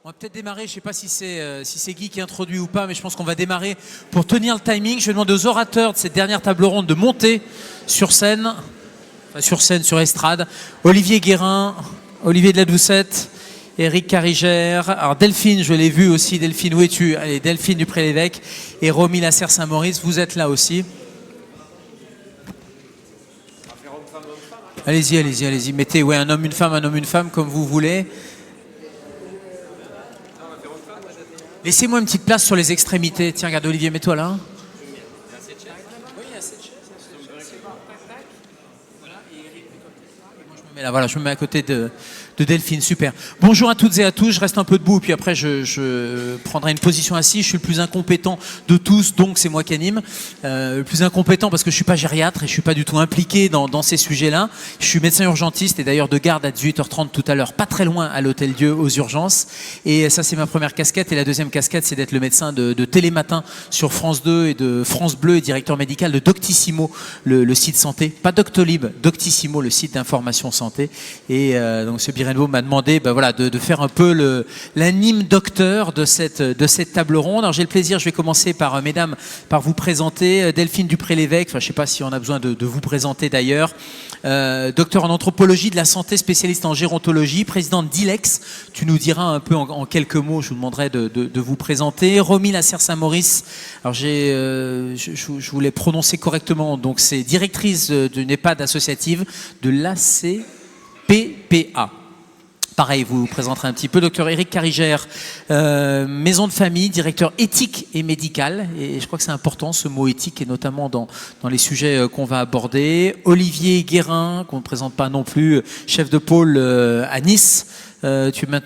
On va peut-être démarrer, je ne sais pas si c'est Guy qui introduit ou pas, mais je pense qu'on va démarrer pour tenir le timing. Je vais demander aux orateurs de cette dernière table ronde de monter sur scène, sur estrade. Olivier Guérin, Olivier de la Doucette, Éric Carigère. Alors Delphine, je l'ai vu aussi. Delphine, où es-tu? Allez, Delphine du Pré-l'Évêque et Romy Lasserre-Saint-Maurice, vous êtes là aussi. Allez-y. Mettez un homme, une femme, comme vous voulez. Laissez-moi une petite place sur les extrémités. Tiens, regarde Olivier, mets-toi là. Voilà, je me mets à côté de Delphine, super. Bonjour à toutes et à tous, je reste un peu debout, puis après je prendrai une position assise. Je suis le plus incompétent de tous, donc c'est moi qui anime. Le plus incompétent parce que je ne suis pas gériatre et je ne suis pas du tout impliqué dans ces sujets-là. Je suis médecin urgentiste et d'ailleurs de garde à 18h30 tout à l'heure, pas très loin à l'Hôtel Dieu aux urgences. Et ça, c'est ma première casquette. Et la deuxième casquette, c'est d'être le médecin de Télématin sur France 2 et de France Bleu et directeur médical de Doctissimo, le site santé. Pas Doctolib, Doctissimo, le site d'information santé. Et donc ce Birenbo m'a demandé de faire un peu l'anime docteur de cette table ronde. Alors j'ai le plaisir, je vais commencer par, mesdames, par vous présenter. Delphine du Pré-l'Évêque, je ne sais pas si on a besoin de vous présenter d'ailleurs. Docteur en anthropologie de la santé, spécialiste en gérontologie, présidente d'ILEX. Tu nous diras un peu en quelques mots, je vous demanderai de vous présenter. Romy Lasserre-Saint-Maurice, alors je voulais prononcer correctement, donc c'est directrice d'une EHPAD associative de l'ACPPA. Pareil, vous présenterez un petit peu. Docteur Éric Carigère, maison de famille, directeur éthique et médical. Et je crois que c'est important ce mot éthique, et notamment dans les sujets qu'on va aborder. Olivier Guérin, qu'on ne présente pas non plus, chef de pôle à Nice. Tu n'es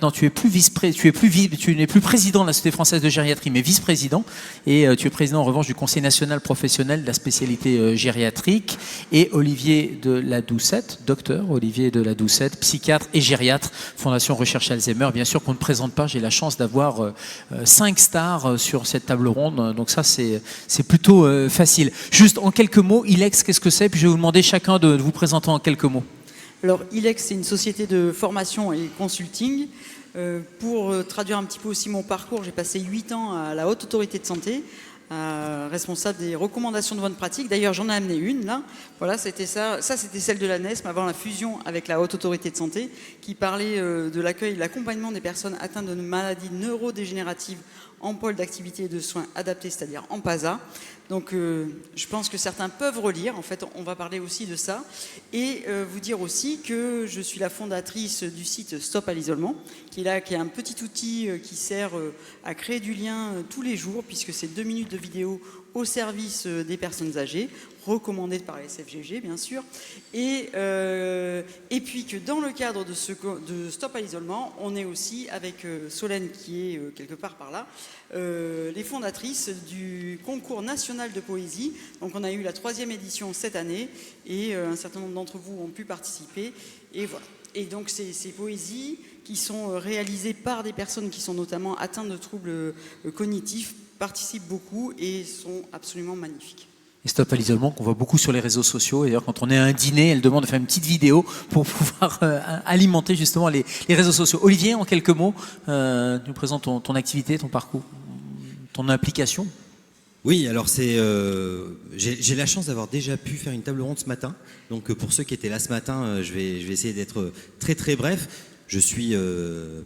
plus président de la Société française de gériatrie, mais vice-président. Et tu es président en revanche du Conseil national professionnel de la spécialité gériatrique. Et Olivier de la Doucette, docteur Olivier de la Doucette, psychiatre et gériatre, Fondation Recherche Alzheimer. Bien sûr qu'on ne présente pas, j'ai la chance d'avoir 5 stars sur cette table ronde. Donc ça, c'est plutôt facile. Juste en quelques mots, ILEX, qu'est-ce que c'est? Puis je vais vous demander chacun de vous présenter en quelques mots. Alors, ILEX, c'est une société de formation et consulting. Pour traduire un petit peu aussi mon parcours, j'ai passé 8 ans à la Haute Autorité de Santé, responsable des recommandations de bonne pratique. D'ailleurs, j'en ai amené une, là. Voilà, c'était ça. Ça, c'était celle de la NESM, avant la fusion avec la Haute Autorité de Santé, qui parlait de l'accueil et de l'accompagnement des personnes atteintes de maladies neurodégénératives en pôle d'activité et de soins adaptés, c'est-à-dire en PASA. Donc je pense que certains peuvent relire, en fait on va parler aussi de ça, et vous dire aussi que je suis la fondatrice du site Stop à l'isolement, qui est un petit outil qui sert à créer du lien tous les jours, puisque c'est 2 minutes de vidéo au service des personnes âgées, recommandées par la SFGG bien sûr, et puis que dans le cadre de Stop à l'isolement, on est aussi avec Solène qui est quelque part par là, les fondatrices du concours national de poésie. Donc on a eu la 3e édition cette année et un certain nombre d'entre vous ont pu participer, et voilà. Et donc ces poésies qui sont réalisées par des personnes qui sont notamment atteintes de troubles cognitifs participent beaucoup et sont absolument magnifiques. Et Stop à l'isolement qu'on voit beaucoup sur les réseaux sociaux. Et d'ailleurs, quand on est à un dîner, elle demande de faire une petite vidéo pour pouvoir alimenter justement les réseaux sociaux. Olivier, en quelques mots, tu nous présentes ton activité, ton parcours, ton implication. Oui, alors j'ai la chance d'avoir déjà pu faire une table ronde ce matin. Donc pour ceux qui étaient là ce matin, je vais essayer d'être très très bref. Je suis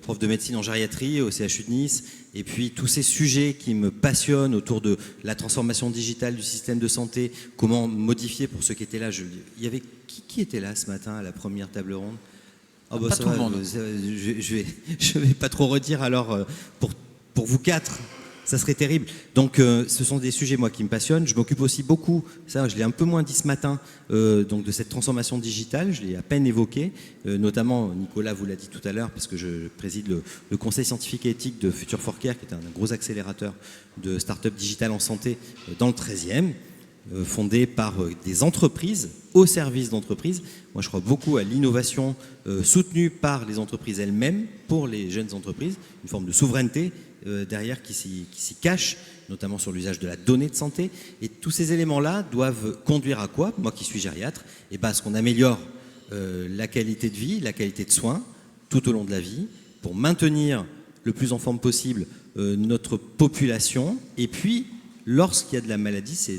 prof de médecine en gériatrie au CHU de Nice, et puis tous ces sujets qui me passionnent autour de la transformation digitale du système de santé, comment modifier, pour ceux qui étaient là, il y avait qui était là ce matin à la première table ronde? Oh bah, pas tout le monde. Je vais pas trop redire alors pour vous 4. Ça serait terrible. Donc ce sont des sujets moi qui me passionnent. Je m'occupe aussi beaucoup, ça je l'ai un peu moins dit ce matin, donc de cette transformation digitale, je l'ai à peine évoqué, notamment Nicolas vous l'a dit tout à l'heure, parce que je préside le conseil scientifique et éthique de Future for Care, qui est un gros accélérateur de start-up digitales en santé dans le 13e, fondé par des entreprises au service d'entreprises. Moi je crois beaucoup à l'innovation soutenue par les entreprises elles-mêmes, pour les jeunes entreprises, une forme de souveraineté derrière qui s'y cache, notamment sur l'usage de la donnée de santé. Et tous ces éléments-là doivent conduire à quoi? Moi qui suis gériatre, à ce qu'on améliore la qualité de vie, la qualité de soins tout au long de la vie, pour maintenir le plus en forme possible notre population. Et puis, lorsqu'il y a de la maladie, c'est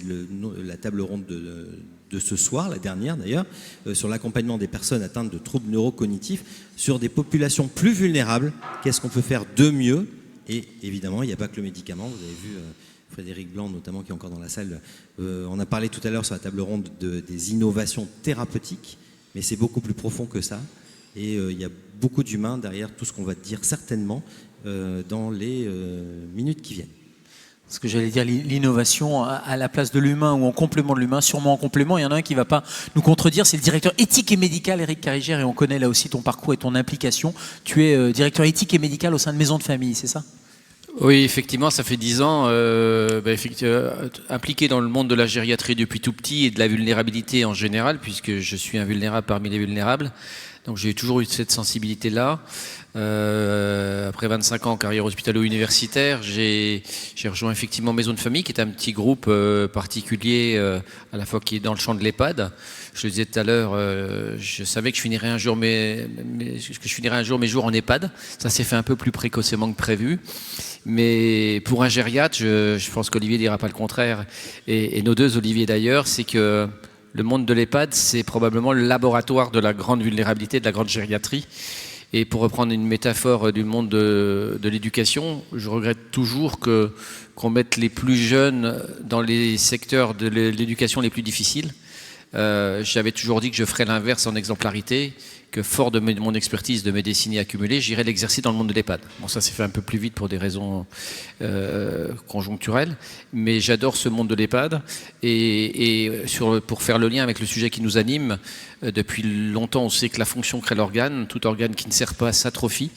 la table ronde de ce soir, la dernière d'ailleurs, sur l'accompagnement des personnes atteintes de troubles neurocognitifs, sur des populations plus vulnérables, qu'est-ce qu'on peut faire de mieux? Et évidemment, il n'y a pas que le médicament, vous avez vu Frédéric Blanc notamment qui est encore dans la salle, on a parlé tout à l'heure sur la table ronde des innovations thérapeutiques, mais c'est beaucoup plus profond que ça, et il y a beaucoup d'humains derrière tout ce qu'on va dire certainement dans les minutes qui viennent. Ce que j'allais dire, l'innovation à la place de l'humain ou en complément de l'humain, sûrement en complément. Il y en a un qui ne va pas nous contredire, c'est le directeur éthique et médical, Éric Carigère, et on connaît là aussi ton parcours et ton implication. Tu es directeur éthique et médical au sein de Maison de Famille, c'est ça? Oui, effectivement, ça fait 10 ans, impliqué dans le monde de la gériatrie depuis tout petit et de la vulnérabilité en général, puisque je suis invulnérable parmi les vulnérables. Donc j'ai toujours eu cette sensibilité-là. Après 25 ans en carrière hospitalo-universitaire, j'ai rejoint effectivement Maison de Famille, qui est un petit groupe particulier, à la fois qui est dans le champ de l'EHPAD. Je le disais tout à l'heure, je savais que je finirais un jour mes jours en EHPAD. Ça s'est fait un peu plus précocement que prévu. Mais pour un gériatre, je pense qu'Olivier ne dira pas le contraire, et nos deux Olivier d'ailleurs, c'est que le monde de l'EHPAD, c'est probablement le laboratoire de la grande vulnérabilité, de la grande gériatrie. Et pour reprendre une métaphore du monde de l'éducation, je regrette toujours qu'on mette les plus jeunes dans les secteurs de l'éducation les plus difficiles. J'avais toujours dit que je ferais l'inverse en exemplarité, que fort de mon expertise, de mes décennies accumulées, j'irais l'exercer dans le monde de l'EHPAD. Bon, ça s'est fait un peu plus vite pour des raisons conjoncturelles, mais j'adore ce monde de l'EHPAD. Pour faire le lien avec le sujet qui nous anime, depuis longtemps, on sait que la fonction crée l'organe. Tout organe qui ne sert pas s'atrophie.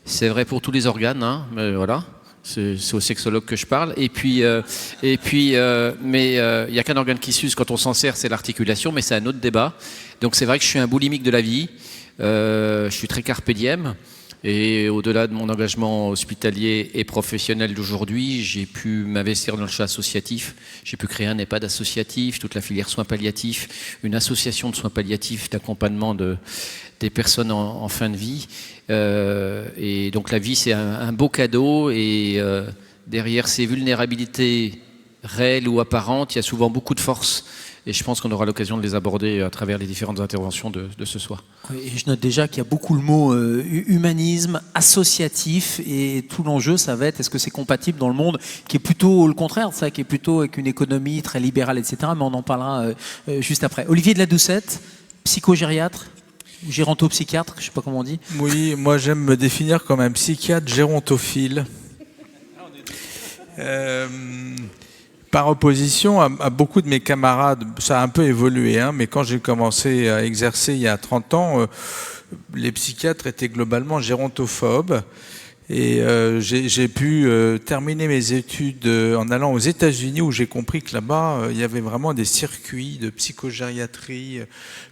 C'est vrai pour tous les organes, hein, mais voilà. C'est aux sexologues que je parle. Mais il n'y a qu'un organe qui s'use quand on s'en sert, c'est l'articulation, mais c'est un autre débat. Donc c'est vrai que je suis un boulimique de la vie. Je suis très carpe diem. Et au-delà de mon engagement hospitalier et professionnel d'aujourd'hui, j'ai pu m'investir dans le champ associatif. J'ai pu créer un EHPAD associatif, toute la filière soins palliatifs, une association de soins palliatifs d'accompagnement des personnes en fin de vie. Et donc la vie, c'est un beau cadeau. Et derrière ces vulnérabilités réelles ou apparentes, il y a souvent beaucoup de force. Et je pense qu'on aura l'occasion de les aborder à travers les différentes interventions de ce soir. Et je note déjà qu'il y a beaucoup le mot humanisme, associatif, et tout l'enjeu, ça va être, est-ce que c'est compatible dans le monde qui est plutôt le contraire, ça, qui est plutôt avec une économie très libérale, etc. Mais on en parlera juste après. Olivier de la Doucette, psychogériatre, ou gérontopsychiatre, je ne sais pas comment on dit. Oui, moi j'aime me définir comme un psychiatre gérontophile. Par opposition à beaucoup de mes camarades, ça a un peu évolué, hein, mais quand j'ai commencé à exercer il y a 30 ans, les psychiatres étaient globalement gérontophobes. Et j'ai pu terminer mes études en allant aux États-Unis, où j'ai compris que là-bas, il y avait vraiment des circuits de psychogériatrie,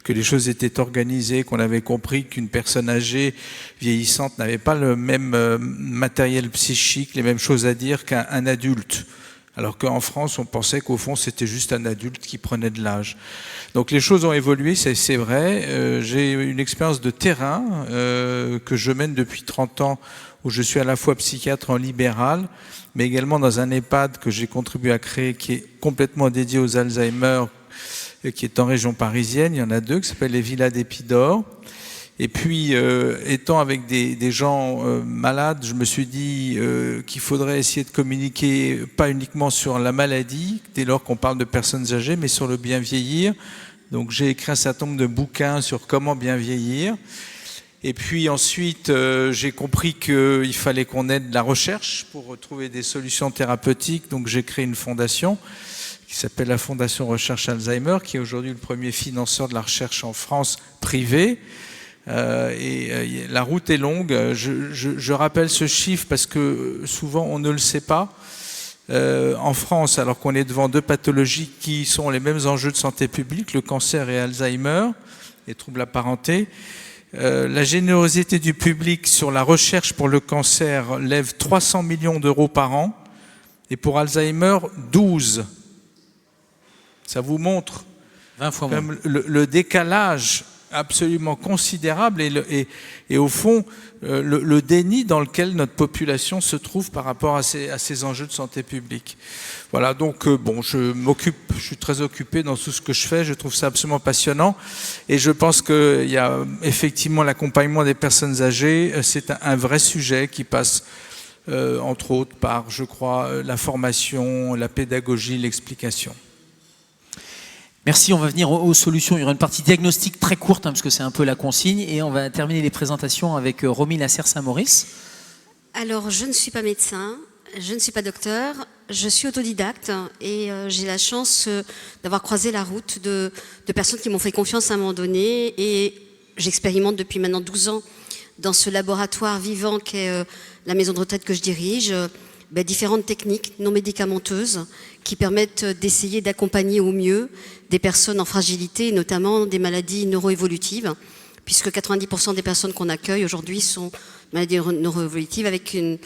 que les choses étaient organisées, qu'on avait compris qu'une personne âgée, vieillissante, n'avait pas le même matériel psychique, les mêmes choses à dire qu'un adulte. Alors qu'en France, on pensait qu'au fond, c'était juste un adulte qui prenait de l'âge. Donc les choses ont évolué, c'est vrai. J'ai une expérience de terrain que je mène depuis 30 ans, où je suis à la fois psychiatre en libéral, mais également dans un EHPAD que j'ai contribué à créer, qui est complètement dédié aux Alzheimer, qui est en région parisienne. Il y en a deux, qui s'appellent les Villas d'Épidore. Et puis, étant avec des gens malades, je me suis dit qu'il faudrait essayer de communiquer pas uniquement sur la maladie, dès lors qu'on parle de personnes âgées, mais sur le bien vieillir. Donc j'ai écrit un certain nombre de bouquins sur comment bien vieillir. Et puis ensuite, j'ai compris qu'il fallait qu'on aide la recherche pour trouver des solutions thérapeutiques. Donc j'ai créé une fondation qui s'appelle la Fondation Recherche Alzheimer, qui est aujourd'hui le premier financeur de la recherche en France privée. La route est longue. Je rappelle ce chiffre parce que souvent on ne le sait pas. En France, alors qu'on est devant deux pathologies qui sont les mêmes enjeux de santé publique, le cancer et Alzheimer, les troubles apparentés, la générosité du public sur la recherche pour le cancer lève 300 millions d'euros par an, et pour Alzheimer, 12. Ça vous montre 20 fois même le décalage absolument considérable et au fond le déni dans lequel notre population se trouve par rapport à ces enjeux de santé publique. Voilà, donc je suis très occupé dans tout ce que je fais, je trouve ça absolument passionnant et je pense qu'il y a effectivement l'accompagnement des personnes âgées, c'est un vrai sujet qui passe entre autres par, je crois, la formation, la pédagogie, l'explication. Merci, on va venir aux solutions. Il y aura une partie diagnostic très courte, parce que c'est un peu la consigne, et on va terminer les présentations avec Romy Lasserre-Saint-Maurice. Alors, je ne suis pas médecin, je ne suis pas docteur, je suis autodidacte et j'ai la chance d'avoir croisé la route de personnes qui m'ont fait confiance à un moment donné et j'expérimente depuis maintenant 12 ans dans ce laboratoire vivant qu'est la maison de retraite que je dirige, différentes techniques non médicamenteuses qui permettent d'essayer d'accompagner au mieux des personnes en fragilité, notamment des maladies neuroévolutives, puisque 90% des personnes qu'on accueille aujourd'hui sont maladies neuroévolutives avec une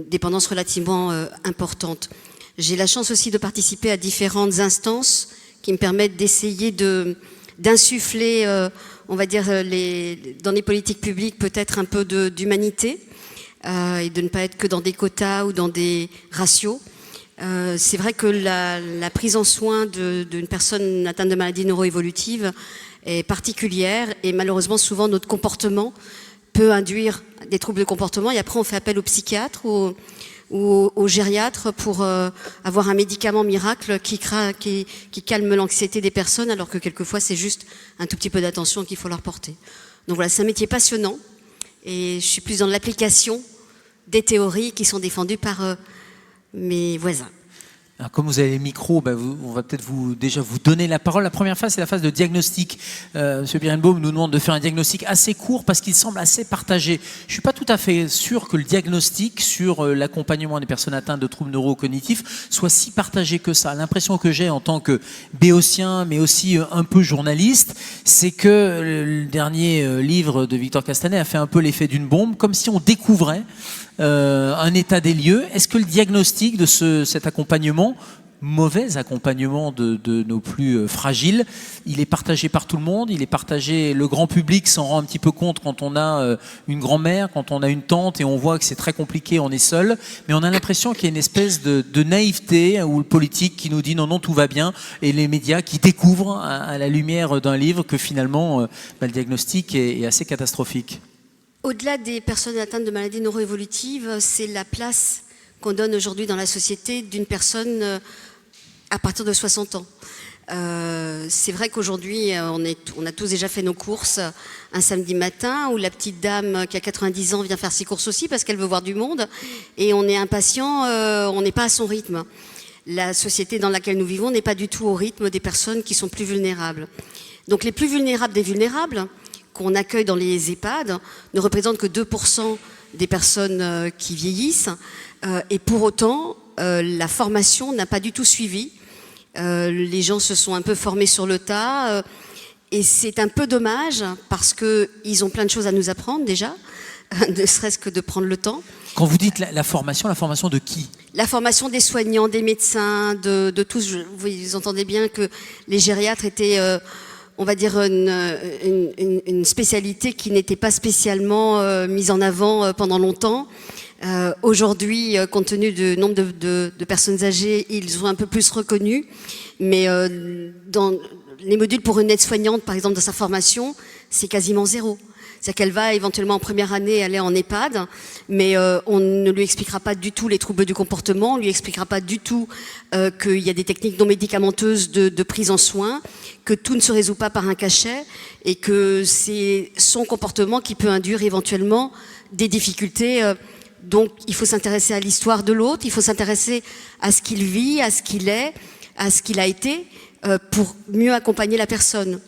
dépendance relativement importante. J'ai la chance aussi de participer à différentes instances qui me permettent d'essayer d'insuffler, on va dire, dans les politiques publiques peut-être un peu d'humanité et de ne pas être que dans des quotas ou dans des ratios. C'est vrai que la prise en soin d'une personne atteinte de maladie neuroévolutive est particulière et malheureusement souvent notre comportement peut induire des troubles de comportement et après on fait appel au psychiatre ou au gériatre pour avoir un médicament miracle qui calme l'anxiété des personnes alors que quelquefois c'est juste un tout petit peu d'attention qu'il faut leur porter. Donc voilà, c'est un métier passionnant et je suis plus dans l'application des théories qui sont défendues par mes voisins. Alors, comme vous avez les micros, on va peut-être déjà vous donner la parole. La première phase, c'est la phase de diagnostic. Monsieur Birenbaum nous demande de faire un diagnostic assez court parce qu'il semble assez partagé. Je ne suis pas tout à fait sûr que le diagnostic sur l'accompagnement des personnes atteintes de troubles neurocognitifs soit si partagé que ça. L'impression que j'ai en tant que béotien, mais aussi un peu journaliste, c'est que le dernier livre de Victor Castanet a fait un peu l'effet d'une bombe, comme si on découvrait un état des lieux. Est-ce que le diagnostic de cet accompagnement, mauvais accompagnement de nos plus fragiles, il est partagé par tout le monde, il est partagé, le grand public s'en rend un petit peu compte quand on a une grand-mère, quand on a une tante et on voit que c'est très compliqué, on est seul, mais on a l'impression qu'il y a une espèce de naïveté ou le politique qui nous dit non, tout va bien, et les médias qui découvrent à la lumière d'un livre que finalement le diagnostic est assez catastrophique. Au-delà des personnes atteintes de maladies neuroévolutives, c'est la place qu'on donne aujourd'hui dans la société d'une personne à partir de 60 ans. C'est vrai qu'aujourd'hui, on a tous déjà fait nos courses un samedi matin où la petite dame qui a 90 ans vient faire ses courses aussi parce qu'elle veut voir du monde et on est impatient, on n'est pas à son rythme. La société dans laquelle nous vivons n'est pas du tout au rythme des personnes qui sont plus vulnérables. Donc les plus vulnérables des vulnérables qu'on accueille dans les EHPAD ne représentent que 2% des personnes qui vieillissent et pour autant la formation n'a pas du tout suivi. Les gens se sont un peu formés sur le tas et c'est un peu dommage parce qu'ils ont plein de choses à nous apprendre déjà, ne serait-ce que de prendre le temps. Quand vous dites la formation de qui ? La formation des soignants, des médecins, de tous. Vous entendez bien que les gériatres étaient... on va dire une spécialité qui n'était pas spécialement mise en avant pendant longtemps. Aujourd'hui, compte tenu du nombre de personnes âgées, ils sont un peu plus reconnus. Mais dans les modules pour une aide-soignante, par exemple, dans sa formation, c'est quasiment zéro. C'est-à-dire qu'elle va éventuellement en première année aller en EHPAD, mais on ne lui expliquera pas du tout les troubles du comportement, on lui expliquera pas du tout qu'il y a des techniques non médicamenteuses de prise en soin, que tout ne se résout pas par un cachet et que c'est son comportement qui peut induire éventuellement des difficultés. Donc il faut s'intéresser à l'histoire de l'autre, il faut s'intéresser à ce qu'il vit, à ce qu'il est, à ce qu'il a été, pour mieux accompagner la personne.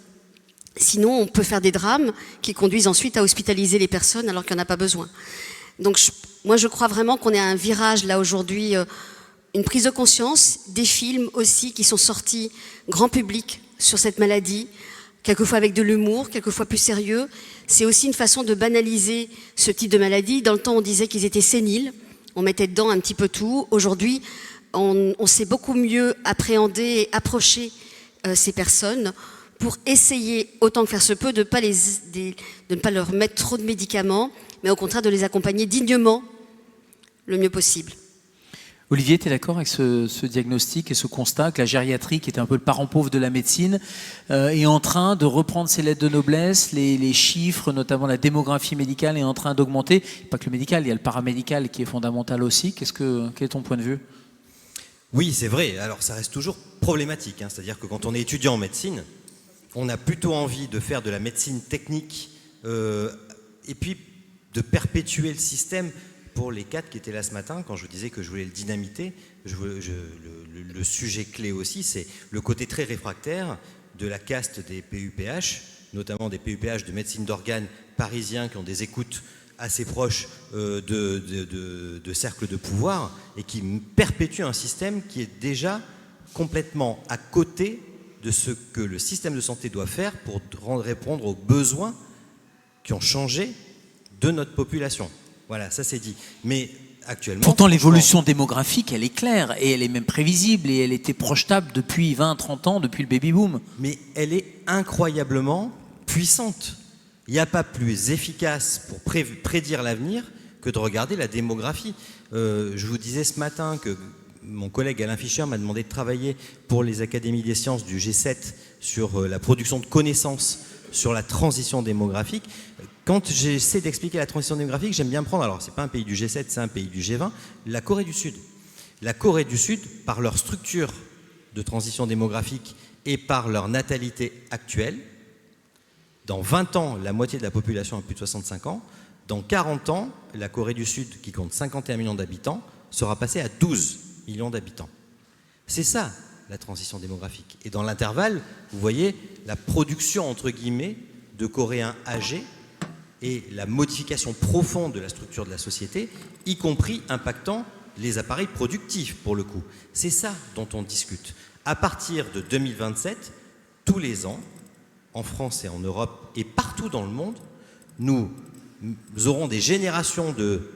Sinon, on peut faire des drames qui conduisent ensuite à hospitaliser les personnes alors qu'il n'y en a pas besoin. Donc, moi, je crois vraiment qu'on est à un virage, là, aujourd'hui, une prise de conscience, des films aussi qui sont sortis grand public sur cette maladie, quelquefois avec de l'humour, quelquefois plus sérieux. C'est aussi une façon de banaliser ce type de maladie. Dans le temps, on disait qu'ils étaient séniles, on mettait dedans un petit peu tout. Aujourd'hui, on sait beaucoup mieux appréhender et approcher ces personnes pour essayer, autant que faire se peut, de ne pas leur mettre trop de médicaments, mais au contraire de les accompagner dignement le mieux possible. Olivier, tu es d'accord avec ce diagnostic et ce constat que la gériatrie, qui était un peu le parent pauvre de la médecine, est en train de reprendre ses lettres de noblesse, les chiffres, notamment la démographie médicale, est en train d'augmenter. Pas que le médical, il y a le paramédical qui est fondamental aussi. Quel est ton point de vue ? Oui, c'est vrai. Alors, ça reste toujours problématique. C'est-à-dire que quand on est étudiant en médecine, on a plutôt envie de faire de la médecine technique et puis de perpétuer le système. Pour les 4 qui étaient là ce matin, quand je vous disais que je voulais le dynamiter, le sujet clé aussi, c'est le côté très réfractaire de la caste des PUPH, notamment des PUPH de médecine d'organes parisiens qui ont des écoutes assez proches de cercles de pouvoir et qui perpétuent un système qui est déjà complètement à côté de ce que le système de santé doit faire pour répondre aux besoins qui ont changé de notre population. Voilà, ça c'est dit. Mais actuellement... Pourtant, l'évolution démographique, elle est claire, et elle est même prévisible, et elle était projetable depuis 20-30 ans, depuis le baby-boom. Mais elle est incroyablement puissante. Il n'y a pas plus efficace pour prédire l'avenir que de regarder la démographie. Je vous disais ce matin que mon collègue Alain Fischer m'a demandé de travailler pour les académies des sciences du G7 sur la production de connaissances sur la transition démographique. Quand j'essaie d'expliquer la transition démographique, j'aime bien prendre, alors c'est pas un pays du G7, c'est un pays du G20, la Corée du Sud. La Corée du Sud, par leur structure de transition démographique et par leur natalité actuelle, dans 20 ans, la moitié de la population a plus de 65 ans. Dans 40 ans, la Corée du Sud, qui compte 51 millions d'habitants, sera passée à 12 millions d'habitants. C'est ça, la transition démographique. Et dans l'intervalle, vous voyez la production, entre guillemets, de Coréens âgés et la modification profonde de la structure de la société, y compris impactant les appareils productifs, pour le coup. C'est ça dont on discute. À partir de 2027, tous les ans, en France et en Europe et partout dans le monde, nous aurons des générations de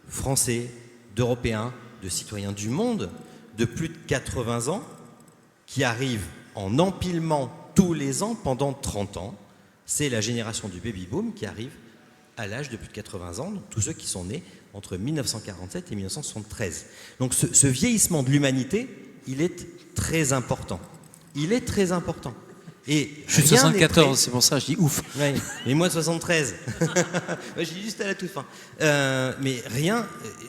Français, d'Européens, de citoyens du monde de plus de 80 ans qui arrivent en empilement tous les ans pendant 30 ans. C'est la génération du baby-boom qui arrive à l'âge de plus de 80 ans, donc tous ceux qui sont nés entre 1947 et 1973. Donc ce vieillissement de l'humanité, il est très important. Il est très important. Et je suis de 74, c'est pour ça que je dis ouf. Oui, mais moi de 73. Je dis juste à la toute fin. Mais rien,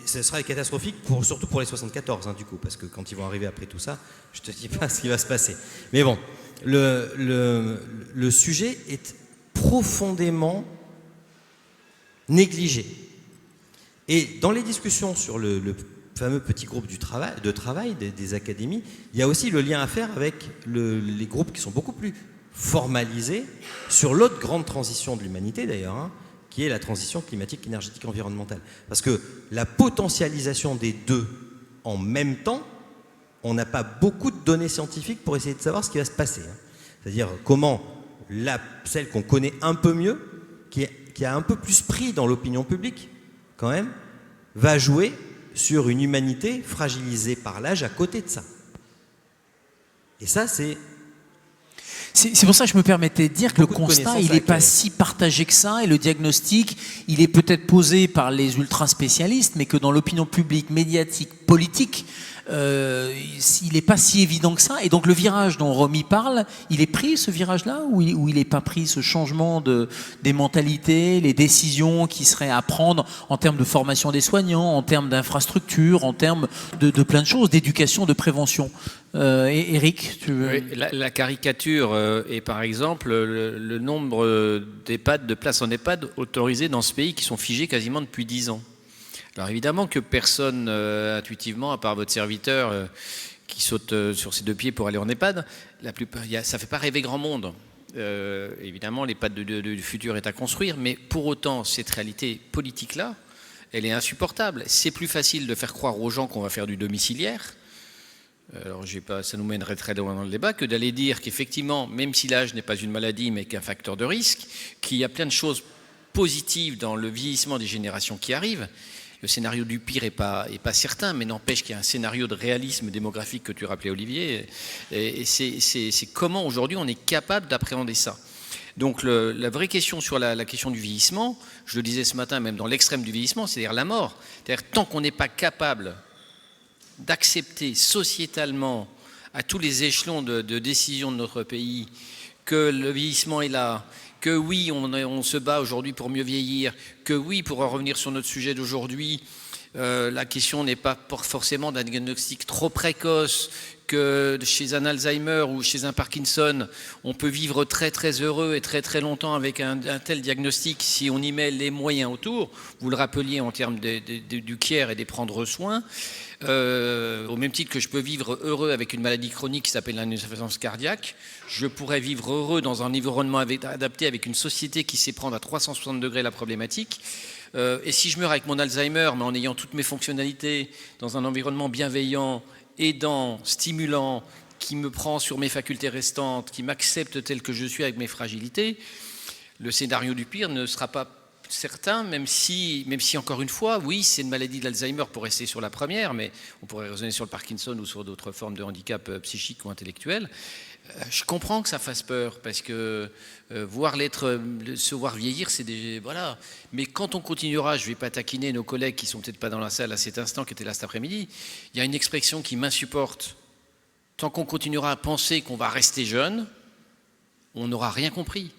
ce sera catastrophique, surtout pour les 74, du coup, parce que quand ils vont arriver après tout ça, je te dis pas ce qui va se passer. Mais bon, le sujet est profondément négligé. Et dans les discussions sur le fameux petit groupe de travail des académies, il y a aussi le lien à faire avec les groupes qui sont beaucoup plus formalisés sur l'autre grande transition de l'humanité d'ailleurs, qui est la transition climatique, énergétique, environnementale. Parce que la potentialisation des deux en même temps, on n'a pas beaucoup de données scientifiques pour essayer de savoir ce qui va se passer. C'est-à-dire comment celle qu'on connaît un peu mieux, qui a un peu plus pris dans l'opinion publique quand même, va jouer sur une humanité fragilisée par l'âge à côté de ça. Et ça, c'est pour ça que je me permettais de dire que le constat, il n'est pas si partagé que ça, et le diagnostic, il est peut-être posé par les ultra-spécialistes, mais que dans l'opinion publique, médiatique, politique, il n'est pas si évident que ça. Et donc le virage dont Romy parle, il est pris, ce virage-là, ou il n'est pas pris, ce changement des mentalités, les décisions qui seraient à prendre en termes de formation des soignants, en termes d'infrastructures, en termes de plein de choses, d'éducation, de prévention. Eric, tu veux... Oui, la caricature est par exemple le nombre d'EHPAD, de places en EHPAD autorisées dans ce pays qui sont figées quasiment depuis 10 ans. Alors évidemment que personne intuitivement, à part votre serviteur qui saute sur ses deux pieds pour aller en EHPAD, ça ne fait pas rêver grand monde. Évidemment, l'EHPAD du futur est à construire, mais pour autant, cette réalité politique-là, elle est insupportable. C'est plus facile de faire croire aux gens qu'on va faire du domiciliaire. Alors, ça nous mènerait très loin dans le débat, que d'aller dire qu'effectivement, même si l'âge n'est pas une maladie, mais qu'un facteur de risque, qu'il y a plein de choses positives dans le vieillissement des générations qui arrivent. le scénario du pire est pas certain, mais n'empêche qu'il y a un scénario de réalisme démographique que tu rappelais, Olivier. Et c'est comment aujourd'hui on est capable d'appréhender ça. Donc la vraie question sur la question du vieillissement, je le disais ce matin, même dans l'extrême du vieillissement, c'est-à-dire la mort. C'est-à-dire tant qu'on n'est pas capable d'accepter sociétalement à tous les échelons de décision de notre pays que le vieillissement est là, que oui, on se bat aujourd'hui pour mieux vieillir, que oui, pour en revenir sur notre sujet d'aujourd'hui, la question n'est pas forcément d'un diagnostic trop précoce, que chez un Alzheimer ou chez un Parkinson, on peut vivre très très heureux et très très longtemps avec un tel diagnostic si on y met les moyens autour. Vous le rappeliez en termes du care et des prendre soin. Au même titre que je peux vivre heureux avec une maladie chronique qui s'appelle l'insuffisance cardiaque, je pourrais vivre heureux dans un environnement adapté avec une société qui sait prendre à 360 degrés la problématique. Et si je meurs avec mon Alzheimer, mais en ayant toutes mes fonctionnalités dans un environnement bienveillant, aidant, stimulant, qui me prend sur mes facultés restantes, qui m'accepte tel que je suis avec mes fragilités, le scénario du pire ne sera pas certain, même si encore une fois, oui, c'est une maladie d'Alzheimer pour rester sur la première, mais on pourrait raisonner sur le Parkinson ou sur d'autres formes de handicap psychique ou intellectuel. Je comprends que ça fasse peur, parce que se voir vieillir, c'est des... Voilà. Mais quand on continuera, je ne vais pas taquiner nos collègues qui ne sont peut-être pas dans la salle à cet instant, qui étaient là cet après-midi, il y a une expression qui m'insupporte. Tant qu'on continuera à penser qu'on va rester jeune, on n'aura rien compris.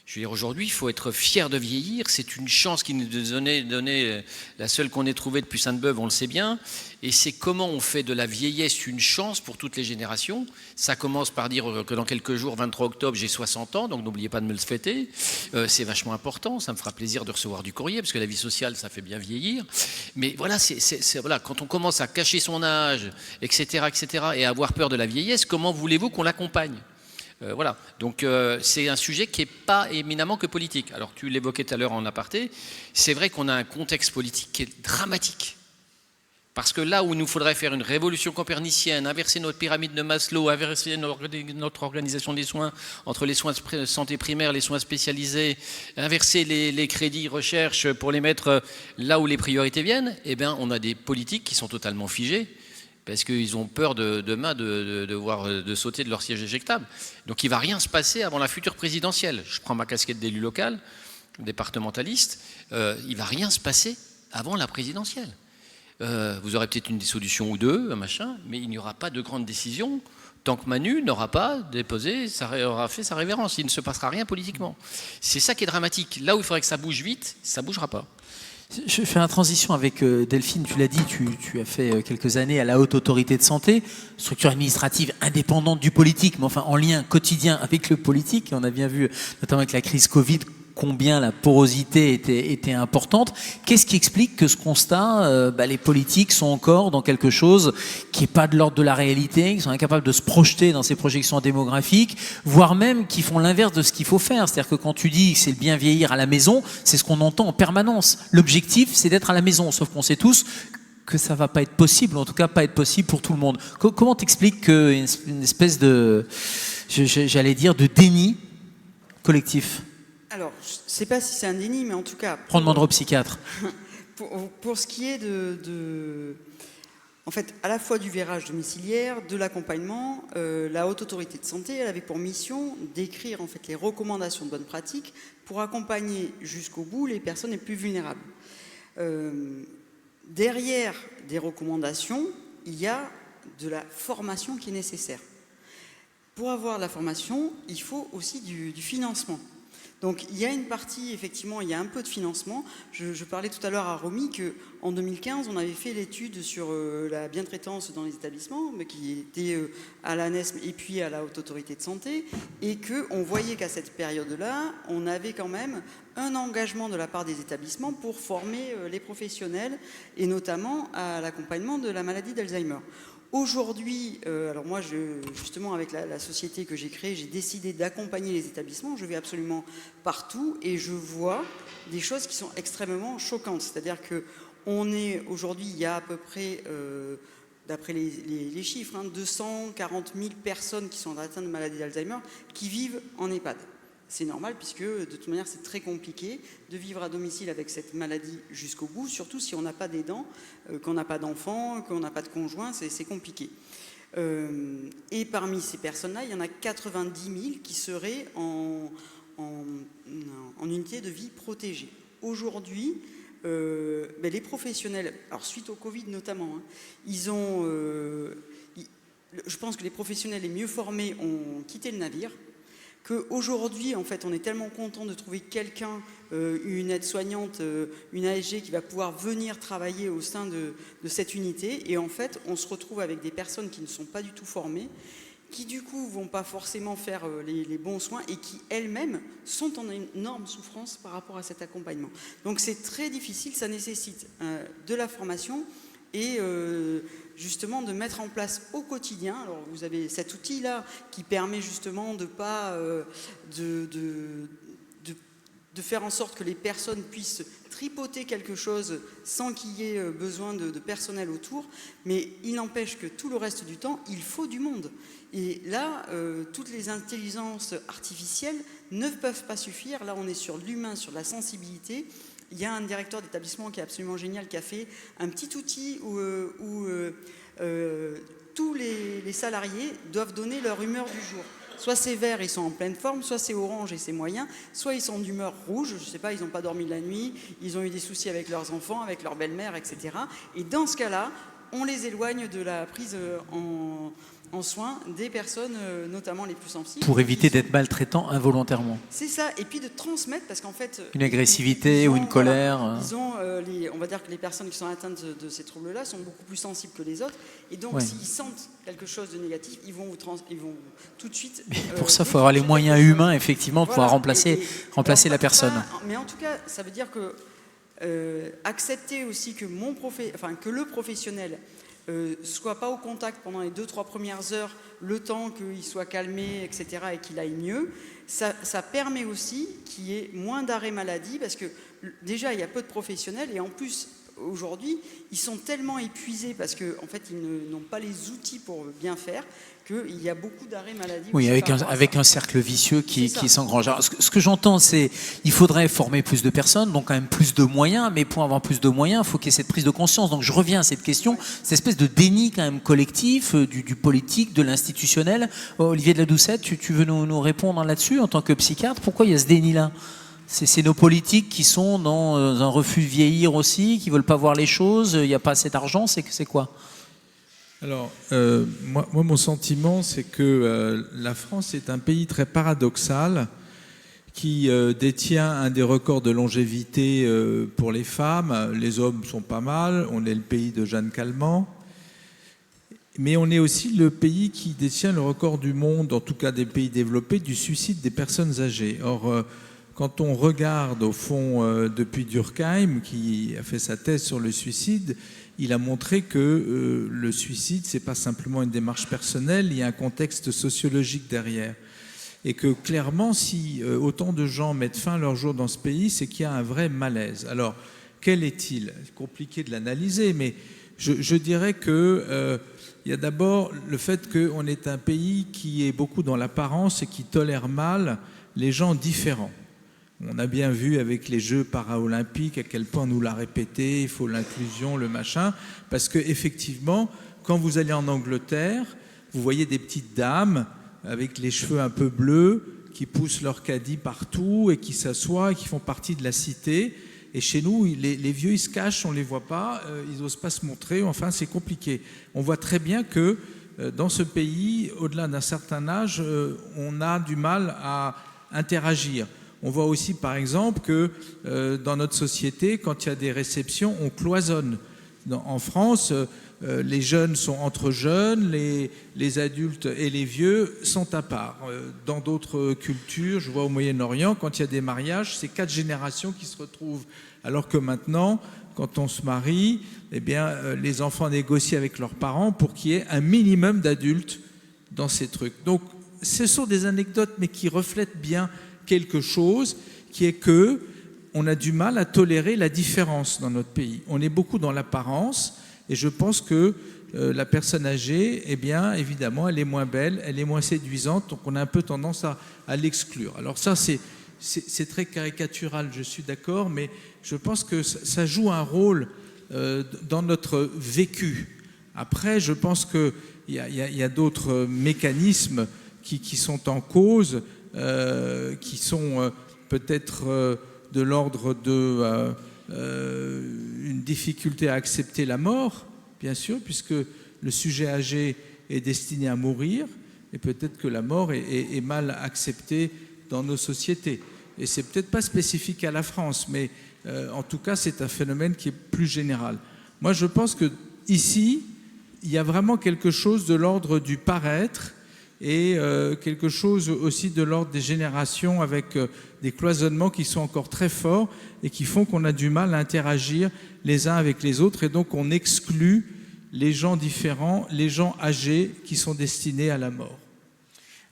Je veux dire, aujourd'hui, il faut être fier de vieillir. C'est une chance qui nous est donnée, la seule qu'on ait trouvée depuis Sainte-Beuve, on le sait bien. Et c'est comment on fait de la vieillesse une chance pour toutes les générations. Ça commence par dire que dans quelques jours, 23 octobre, j'ai 60 ans, donc n'oubliez pas de me le fêter. C'est vachement important, ça me fera plaisir de recevoir du courrier, parce que la vie sociale, ça fait bien vieillir. Mais voilà, voilà, quand on commence à cacher son âge, etc., et à avoir peur de la vieillesse, comment voulez-vous qu'on l'accompagne ? Voilà, donc c'est un sujet qui n'est pas éminemment que politique. Alors tu l'évoquais tout à l'heure en aparté, c'est vrai qu'on a un contexte politique qui est dramatique. Parce que là où il nous faudrait faire une révolution copernicienne, inverser notre pyramide de Maslow, inverser notre organisation des soins entre les soins de santé primaire, les soins spécialisés, inverser les crédits recherche pour les mettre là où les priorités viennent, eh bien on a des politiques qui sont totalement figées, parce qu'ils ont peur demain de sauter de leur siège éjectable. Donc il ne va rien se passer avant la future présidentielle. Je prends ma casquette d'élu local, départementaliste, il ne va rien se passer avant la présidentielle. Vous aurez peut-être une dissolution ou deux, un machin, mais il n'y aura pas de grande décision tant que Manu n'aura pas déposé, aura fait sa révérence. Il ne se passera rien politiquement. C'est ça qui est dramatique. Là où il faudrait que ça bouge vite, ça ne bougera pas. Je fais une transition avec Delphine, tu l'as dit, tu as fait quelques années à la Haute Autorité de Santé, structure administrative indépendante du politique, mais enfin en lien quotidien avec le politique, et on a bien vu, notamment avec la crise Covid, combien la porosité était importante. Qu'est-ce qui explique que ce constat, les politiques sont encore dans quelque chose qui n'est pas de l'ordre de la réalité, qui sont incapables de se projeter dans ces projections démographiques, voire même qui font l'inverse de ce qu'il faut faire. C'est-à-dire que quand tu dis que c'est le bien vieillir à la maison, c'est ce qu'on entend en permanence. L'objectif, c'est d'être à la maison, sauf qu'on sait tous que ça va pas être possible, en tout cas pas être possible pour tout le monde. Comment t'expliques qu'une espèce de, j'allais dire, de déni collectif? Alors, je ne sais pas si c'est un déni, mais en tout cas... Prends demandera au psychiatre. Pour ce qui est en fait, à la fois du virage domiciliaire, de l'accompagnement, la Haute Autorité de Santé, elle avait pour mission d'écrire en fait les recommandations de bonne pratique pour accompagner jusqu'au bout les personnes les plus vulnérables. Derrière des recommandations, il y a de la formation qui est nécessaire. Pour avoir de la formation, il faut aussi du financement. Donc il y a une partie, effectivement, il y a un peu de financement. Je parlais tout à l'heure à Romy qu'en 2015, on avait fait l'étude sur la bientraitance dans les établissements, mais qui était à l'ANESM et puis à la Haute Autorité de Santé, et qu'on voyait qu'à cette période-là, on avait quand même un engagement de la part des établissements pour former les professionnels, et notamment à l'accompagnement de la maladie d'Alzheimer. Aujourd'hui, alors moi, justement, avec la société que j'ai créée, j'ai décidé d'accompagner les établissements. Je vais absolument partout et je vois des choses qui sont extrêmement choquantes. C'est-à-dire qu'on est aujourd'hui, il y a à peu près, d'après les chiffres, 240 000 personnes qui sont atteintes de maladie d'Alzheimer qui vivent en EHPAD. C'est normal puisque de toute manière c'est très compliqué de vivre à domicile avec cette maladie jusqu'au bout, surtout si on n'a pas d'aidant, qu'on n'a pas d'enfants, qu'on n'a pas de conjoint, c'est compliqué. Et parmi ces personnes-là, il y en a 90 000 qui seraient en unité de vie protégée. Aujourd'hui, les professionnels, alors suite au Covid notamment, je pense que les professionnels les mieux formés ont quitté le navire, qu'aujourd'hui, en fait, on est tellement content de trouver quelqu'un, une aide-soignante, une ASG qui va pouvoir venir travailler au sein de cette unité. Et en fait, on se retrouve avec des personnes qui ne sont pas du tout formées, qui du coup vont pas forcément faire les bons soins et qui elles-mêmes sont en énorme souffrance par rapport à cet accompagnement. Donc c'est très difficile, ça nécessite de la formation et justement de mettre en place au quotidien. Alors vous avez cet outil-là qui permet justement de faire en sorte que les personnes puissent tripoter quelque chose sans qu'il y ait besoin de personnel autour, mais il n'empêche que tout le reste du temps, il faut du monde. Et là, toutes les intelligences artificielles ne peuvent pas suffire. Là, on est sur l'humain, sur la sensibilité. Il y a un directeur d'établissement qui est absolument génial, qui a fait un petit outil où tous les salariés doivent donner leur humeur du jour. Soit c'est vert, ils sont en pleine forme, soit c'est orange et c'est moyen, soit ils sont d'humeur rouge, je ne sais pas, ils n'ont pas dormi de la nuit, ils ont eu des soucis avec leurs enfants, avec leur belle-mère, etc. Et dans ce cas-là, on les éloigne de la prise en soin des personnes, notamment les plus sensibles. Pour éviter d'être maltraitant involontairement. C'est ça, et puis de transmettre, parce qu'en fait... Une agressivité ou une colère. On va dire que les personnes qui sont atteintes de ces troubles-là sont beaucoup plus sensibles que les autres, et donc s'ils sentent quelque chose de négatif, ils vont tout de suite... Pour ça, il faut avoir les moyens humains, effectivement, pour pouvoir remplacer la personne. Mais en tout cas, ça veut dire que accepter aussi que le professionnel soit pas au contact pendant les 2-3 premières heures, le temps qu'il soit calmé, etc., et qu'il aille mieux, ça permet aussi qu'il y ait moins d'arrêt maladie, parce que déjà, il y a peu de professionnels, et en plus, aujourd'hui, ils sont tellement épuisés, parce qu'en fait, ils n'ont pas les outils pour bien faire, qu'il y a beaucoup d'arrêts maladie. Oui, avec un cercle vicieux qui s'engrange. Alors, ce que j'entends, c'est qu'il faudrait former plus de personnes, donc quand même plus de moyens, mais pour avoir plus de moyens, il faut qu'il y ait cette prise de conscience. Donc je reviens à cette question, cette espèce de déni quand même collectif, du politique, de l'institutionnel. Olivier de la Doucette, tu veux nous répondre là-dessus en tant que psychiatre? Pourquoi il y a ce déni-là? C'est nos politiques qui sont dans un refus de vieillir aussi, qui ne veulent pas voir les choses, il n'y a pas assez d'argent, c'est quoi? Alors, moi, mon sentiment, c'est que la France est un pays très paradoxal qui détient un des records de longévité pour les femmes. Les hommes sont pas mal, on est le pays de Jeanne Calment, mais on est aussi le pays qui détient le record du monde, en tout cas des pays développés, du suicide des personnes âgées. Or, quand on regarde, au fond, depuis Durkheim, qui a fait sa thèse sur le suicide, il a montré que le suicide, c'est pas simplement une démarche personnelle, il y a un contexte sociologique derrière. Et que clairement, si autant de gens mettent fin à leur jour dans ce pays, c'est qu'il y a un vrai malaise. Alors, quel est-il? C'est compliqué de l'analyser, mais je dirais que il y a d'abord le fait qu'on est un pays qui est beaucoup dans l'apparence et qui tolère mal les gens différents. On a bien vu avec les Jeux paralympiques à quel point on nous l'a répété, il faut l'inclusion, le machin, parce qu'effectivement, quand vous allez en Angleterre, vous voyez des petites dames avec les cheveux un peu bleus qui poussent leur caddie partout et qui s'assoient et qui font partie de la cité. Et chez nous, les vieux, ils se cachent, on ne les voit pas, ils n'osent pas se montrer, enfin c'est compliqué. On voit très bien que dans ce pays, au-delà d'un certain âge, on a du mal à interagir. On voit aussi, par exemple, que dans notre société, quand il y a des réceptions, on cloisonne. En France, les jeunes sont entre jeunes, les adultes et les vieux sont à part. Dans d'autres cultures, je vois au Moyen-Orient, quand il y a des mariages, c'est 4 générations qui se retrouvent. Alors que maintenant, quand on se marie, eh bien, les enfants négocient avec leurs parents pour qu'il y ait un minimum d'adultes dans ces trucs. Donc, ce sont des anecdotes, mais qui reflètent bien quelque chose, qui est que on a du mal à tolérer la différence dans notre pays. On est beaucoup dans l'apparence, Et je pense que la personne âgée, eh bien, évidemment, elle est moins belle, elle est moins séduisante, donc on a un peu tendance à l'exclure. Alors ça, c'est très caricatural, je suis d'accord, mais je pense que ça joue un rôle dans notre vécu. Après, je pense qu'il y a d'autres mécanismes qui sont en cause, qui sont peut-être de l'ordre de une difficulté à accepter la mort, bien sûr, puisque le sujet âgé est destiné à mourir, et peut-être que la mort est mal acceptée dans nos sociétés. Et c'est peut-être pas spécifique à la France, mais en tout cas, c'est un phénomène qui est plus général. Moi, je pense que ici, il y a vraiment quelque chose de l'ordre du paraître et quelque chose aussi de l'ordre des générations avec des cloisonnements qui sont encore très forts et qui font qu'on a du mal à interagir les uns avec les autres et donc on exclut les gens différents, les gens âgés qui sont destinés à la mort.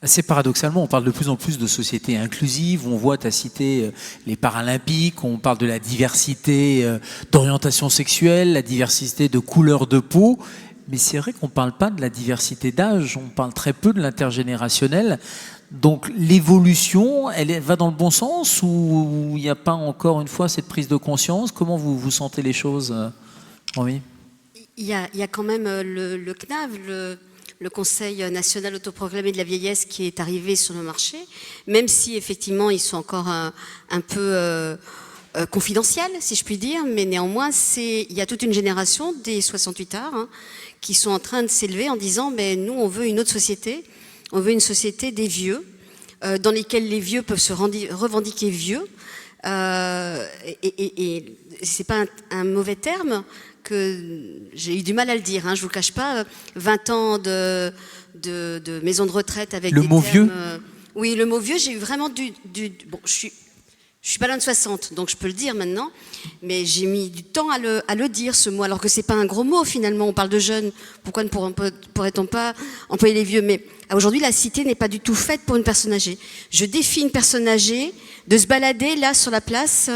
Assez paradoxalement, on parle de plus en plus de sociétés inclusives, on voit, tu as cité les Paralympiques, on parle de la diversité d'orientation sexuelle, la diversité de couleur de peau, mais c'est vrai qu'on ne parle pas de la diversité d'âge, on parle très peu de l'intergénérationnel. Donc l'évolution, elle va dans le bon sens ou il n'y a pas encore une fois cette prise de conscience? Comment vous sentez les choses, Romy? Il y a quand même le CNAV, le Conseil national autoproclamé de la vieillesse qui est arrivé sur le marché, même si effectivement ils sont encore un peu confidentiels, si je puis dire, mais néanmoins il y a toute une génération des 68ards qui sont en train de s'élever en disant nous on veut une autre société, on veut une société des vieux, dans lesquels les vieux peuvent se revendiquer vieux, et c'est pas un mauvais terme, que j'ai eu du mal à le dire, je vous le cache pas, 20 ans de maison de retraite avec le des mot termes, vieux. Oui, le mot vieux, j'ai eu vraiment bon, je suis pas loin de 60, donc je peux le dire maintenant, mais j'ai mis du temps à le dire, ce mot, alors que c'est pas un gros mot finalement, on parle de jeunes, pourquoi ne pourrait-on pas employer les vieux? Mais aujourd'hui, la cité n'est pas du tout faite pour une personne âgée. Je défie une personne âgée de se balader là sur la place,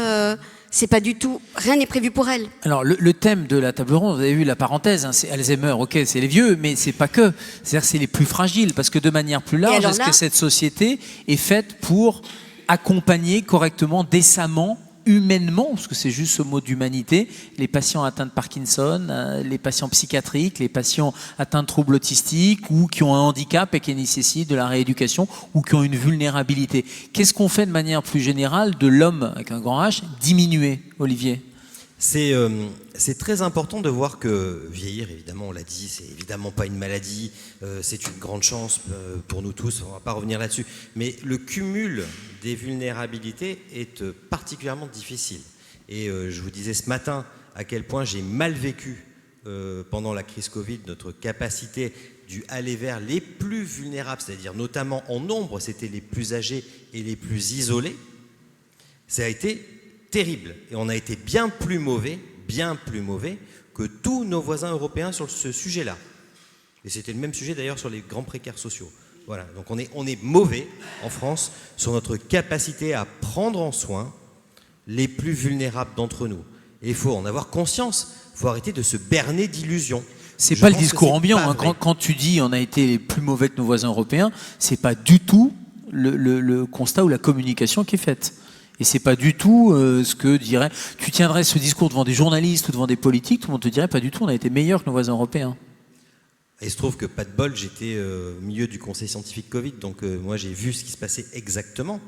c'est pas du tout, rien n'est prévu pour elle. Alors le thème de la table ronde, vous avez vu la parenthèse, c'est Alzheimer, ok, c'est les vieux, mais c'est pas que, c'est-à-dire c'est les plus fragiles, parce que de manière plus large, est-ce que cette société est faite pour accompagner correctement, décemment, humainement, parce que c'est juste ce mot d'humanité, les patients atteints de Parkinson, les patients psychiatriques, les patients atteints de troubles autistiques ou qui ont un handicap et qui nécessitent de la rééducation ou qui ont une vulnérabilité. Qu'est-ce qu'on fait de manière plus générale de l'homme avec un grand H diminuer, Olivier? C'est très important de voir que vieillir, évidemment, on l'a dit, c'est évidemment pas une maladie, c'est une grande chance pour nous tous, on va pas revenir là-dessus. Mais le cumul des vulnérabilités est particulièrement difficile. Et je vous disais ce matin à quel point j'ai mal vécu pendant la crise Covid notre capacité d'aller vers les plus vulnérables, c'est-à-dire notamment en nombre, c'était les plus âgés et les plus isolés. Ça a été terrible. Et on a été bien plus mauvais que tous nos voisins européens sur ce sujet-là. Et c'était le même sujet d'ailleurs sur les grands précaires sociaux. Voilà, donc on est mauvais en France sur notre capacité à prendre en soin les plus vulnérables d'entre nous. Et il faut en avoir conscience, il faut arrêter de se berner d'illusions. C'est pas le discours ambiant, quand tu dis on a été les plus mauvais que nos voisins européens, c'est pas du tout le constat ou la communication qui est faite. Et c'est pas du tout ce que dirait... Tu tiendrais ce discours devant des journalistes ou devant des politiques, tout le monde te dirait pas du tout, on a été meilleurs que nos voisins européens. Et il se trouve que, pas de bol, j'étais au milieu du conseil scientifique Covid, donc moi j'ai vu ce qui se passait exactement,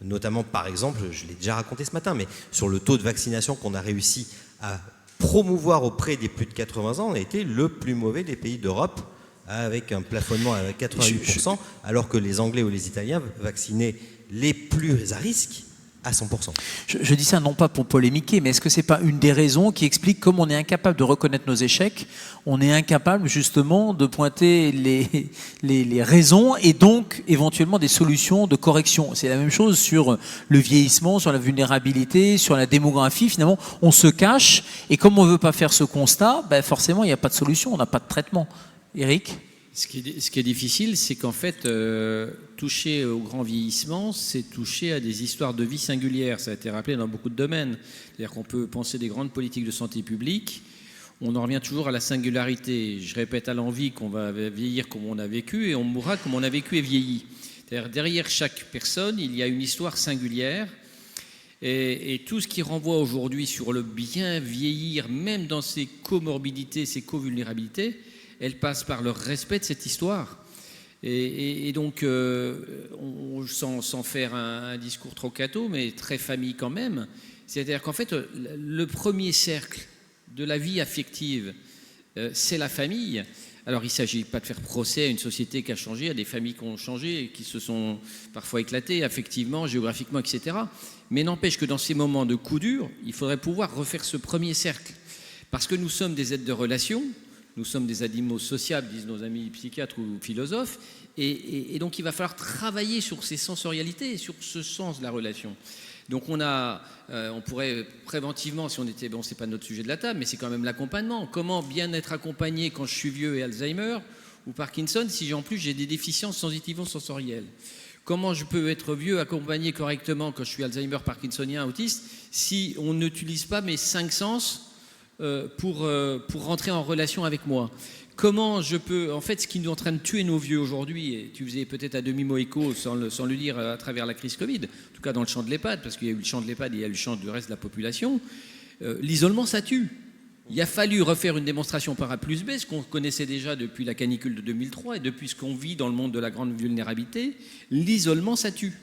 notamment par exemple, je l'ai déjà raconté ce matin, mais sur le taux de vaccination qu'on a réussi à promouvoir auprès des plus de 80 ans, on a été le plus mauvais des pays d'Europe, avec un plafonnement à 88%, alors que les Anglais ou les Italiens vaccinaient les plus à risque à 100%. Je dis ça non pas pour polémiquer, mais est-ce que c'est pas une des raisons qui explique comme on est incapable de reconnaître nos échecs, on est incapable justement de pointer les raisons et donc éventuellement des solutions de correction. C'est la même chose sur le vieillissement, sur la vulnérabilité, sur la démographie. Finalement, on se cache et comme on veut pas faire ce constat, forcément il n'y a pas de solution, on n'a pas de traitement. Eric ? Ce qui est difficile, c'est qu'en fait, toucher au grand vieillissement, c'est toucher à des histoires de vie singulières. Ça a été rappelé dans beaucoup de domaines. C'est-à-dire qu'on peut penser des grandes politiques de santé publique. on en revient toujours à la singularité. Je répète à l'envi qu'on va vieillir comme on a vécu et on mourra comme on a vécu et vieilli. C'est-à-dire, derrière chaque personne, il y a une histoire singulière. Et tout ce qui renvoie aujourd'hui sur le bien vieillir, même dans ses comorbidités, ses co-vulnérabilités, elle passe par le respect de cette histoire. Et donc, sans faire un discours trop catho, mais très famille quand même, c'est-à-dire qu'en fait, le premier cercle de la vie affective, c'est la famille. Alors, il ne s'agit pas de faire procès à une société qui a changé, à des familles qui ont changé, qui se sont parfois éclatées affectivement, géographiquement, etc. Mais n'empêche que dans ces moments de coup dur, il faudrait pouvoir refaire ce premier cercle. Parce que nous sommes des êtres de relation, nous sommes des animaux sociables, disent nos amis psychiatres ou philosophes, et donc il va falloir travailler sur ces sensorialités et sur ce sens de la relation. Donc on pourrait préventivement, si on était, bon, c'est pas notre sujet de la table, mais c'est quand même l'accompagnement. Comment bien être accompagné quand je suis vieux et Alzheimer ou Parkinson, si en plus j'ai des déficiences sensitivo-sensorielles? Comment je peux être vieux, accompagné correctement quand je suis Alzheimer, Parkinsonien, autiste, si on n'utilise pas mes 5 sens pour rentrer en relation avec moi? Comment je peux... En fait, ce qui nous est en train de tuer nos vieux aujourd'hui, et tu faisais peut-être à demi-mot écho sans le dire à travers la crise Covid, en tout cas dans le champ de l'EHPAD, parce qu'il y a eu le champ de l'EHPAD et il y a eu le champ du reste de la population, l'isolement, ça tue. Il a fallu refaire une démonstration par A plus B, ce qu'on connaissait déjà depuis la canicule de 2003 et depuis ce qu'on vit dans le monde de la grande vulnérabilité. L'isolement, ça tue.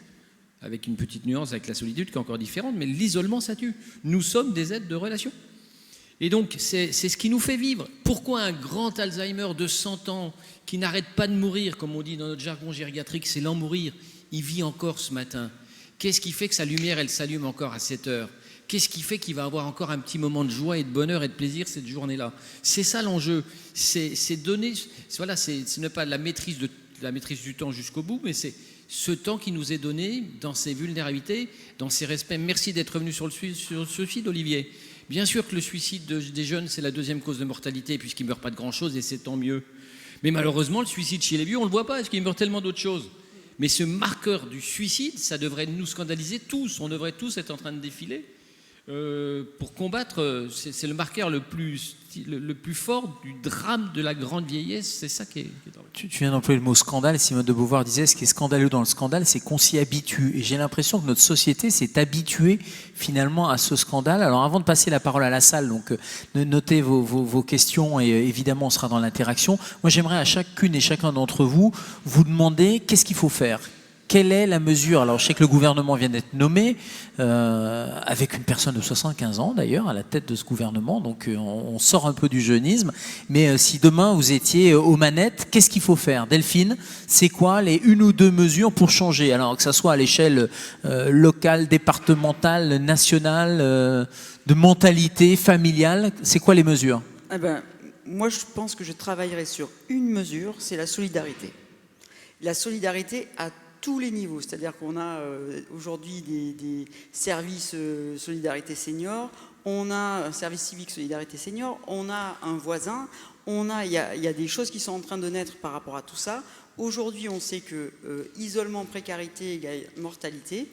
Avec une petite nuance avec la solitude qui est encore différente, mais l'isolement, ça tue. Nous sommes des êtres de relation. Et donc, c'est ce qui nous fait vivre. Pourquoi un grand Alzheimer de 100 ans qui n'arrête pas de mourir, comme on dit dans notre jargon gériatrique, c'est l'en mourir, il vit encore ce matin? Qu'est-ce qui fait que sa lumière, elle s'allume encore à 7 heures? Qu'est-ce qui fait qu'il va avoir encore un petit moment de joie et de bonheur et de plaisir cette journée-là? C'est ça l'enjeu. C'est donner, voilà, ce n'est pas la maîtrise du temps jusqu'au bout, mais c'est ce temps qui nous est donné dans ses vulnérabilités, dans ses respects. Merci d'être revenu sur le suicide, Olivier. Bien sûr que le suicide des jeunes, c'est la 2e cause de mortalité, puisqu'ils ne meurent pas de grand-chose, et c'est tant mieux. Mais malheureusement, le suicide chez les vieux, on ne le voit pas, parce qu'ils meurent tellement d'autres choses. Mais ce marqueur du suicide, ça devrait nous scandaliser tous. On devrait tous être en train de défiler pour combattre. C'est le marqueur le plus fort du drame de la grande vieillesse. C'est ça qui est drôle. Tu viens d'employer le mot scandale. Simone de Beauvoir disait ce qui est scandaleux dans le scandale, c'est qu'on s'y habitue. Et j'ai l'impression que notre société s'est habituée finalement à ce scandale. Alors avant de passer la parole à la salle, donc notez vos questions et évidemment on sera dans l'interaction. Moi j'aimerais à chacune et chacun d'entre vous demander qu'est-ce qu'il faut faire. Quelle est la mesure? Alors je sais que le gouvernement vient d'être nommé, avec une personne de 75 ans d'ailleurs à la tête de ce gouvernement, donc on sort un peu du jeunisme, mais si demain vous étiez aux manettes, qu'est-ce qu'il faut faire? Delphine, c'est quoi les 1 ou 2 mesures pour changer? Alors que ça soit à l'échelle locale, départementale, nationale, de mentalité, familiale, c'est quoi les mesures? Moi je pense que je travaillerai sur une mesure, c'est la solidarité. La solidarité à tous les niveaux, c'est-à-dire qu'on a aujourd'hui des services solidarité senior, on a un service civique solidarité senior, on a un voisin, il y a des choses qui sont en train de naître par rapport à tout ça. Aujourd'hui, on sait que isolement, précarité égale mortalité.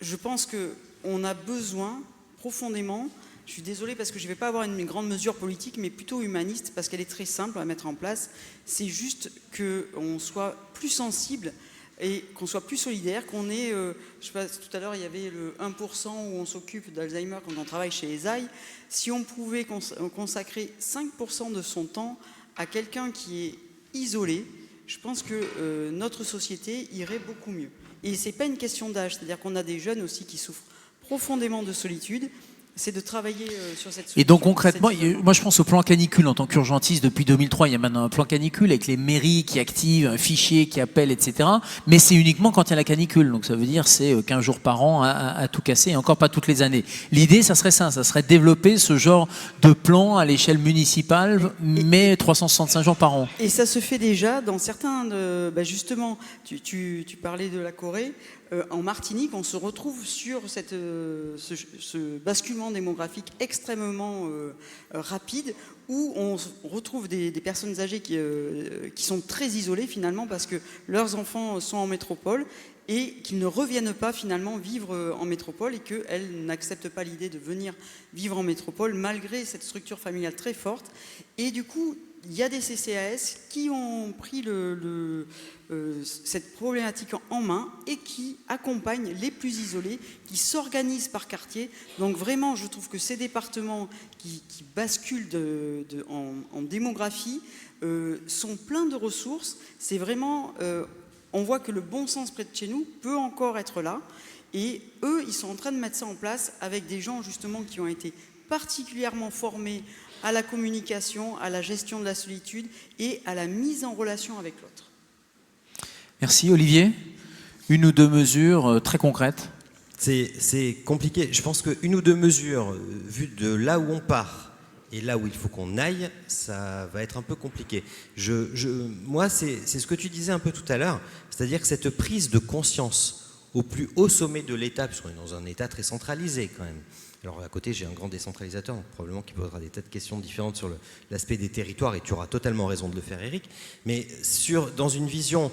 Je pense qu'on a besoin profondément, je suis désolée parce que je ne vais pas avoir une grande mesure politique, mais plutôt humaniste, parce qu'elle est très simple à mettre en place. C'est juste qu'on soit plus sensible et qu'on soit plus solidaire, qu'on ait, je sais pas, tout à l'heure il y avait le 1% où on s'occupe d'Alzheimer quand on travaille chez ESAI. Si on pouvait consacrer 5% de son temps à quelqu'un qui est isolé, je pense que notre société irait beaucoup mieux. Et ce n'est pas une question d'âge, c'est-à-dire qu'on a des jeunes aussi qui souffrent profondément de solitude. C'est de travailler sur cette solution. Et donc concrètement, moi je pense au plan canicule en tant qu'urgentiste depuis 2003. Il y a maintenant un plan canicule avec les mairies qui activent un fichier, qui appellent, etc. Mais c'est uniquement quand il y a la canicule. Donc ça veut dire c'est 15 jours par an à tout casser et encore pas toutes les années. L'idée, ça serait développer ce genre de plan à l'échelle municipale, mais 365 jours par an. Et ça se fait déjà dans certains, justement, tu parlais de la Corée. en Martinique, on se retrouve sur ce basculement démographique extrêmement rapide, où on retrouve des personnes âgées qui sont très isolées finalement parce que leurs enfants sont en métropole et qu'ils ne reviennent pas finalement vivre en métropole et qu'elles n'acceptent pas l'idée de venir vivre en métropole malgré cette structure familiale très forte. Et du coup, il y a des CCAS qui ont pris cette problématique en main et qui accompagnent les plus isolés, qui s'organisent par quartier. Donc vraiment, je trouve que ces départements qui basculent en démographie sont pleins de ressources. C'est vraiment... on voit que le bon sens près de chez nous peut encore être là. Et eux, ils sont en train de mettre ça en place avec des gens justement qui ont été particulièrement formés à la communication, à la gestion de la solitude et à la mise en relation avec l'autre. Merci. Olivier, une ou deux mesures très concrètes? C'est compliqué. Je pense qu'une ou deux mesures, vues de là où on part et là où il faut qu'on aille, ça va être un peu compliqué. Moi, c'est ce que tu disais un peu tout à l'heure, c'est-à-dire que cette prise de conscience au plus haut sommet de l'État, puisqu'on est dans un État très centralisé quand même. Alors à côté, j'ai un grand décentralisateur, probablement qui posera des tas de questions différentes sur l'aspect des territoires, et tu auras totalement raison de le faire, Eric. Mais dans une vision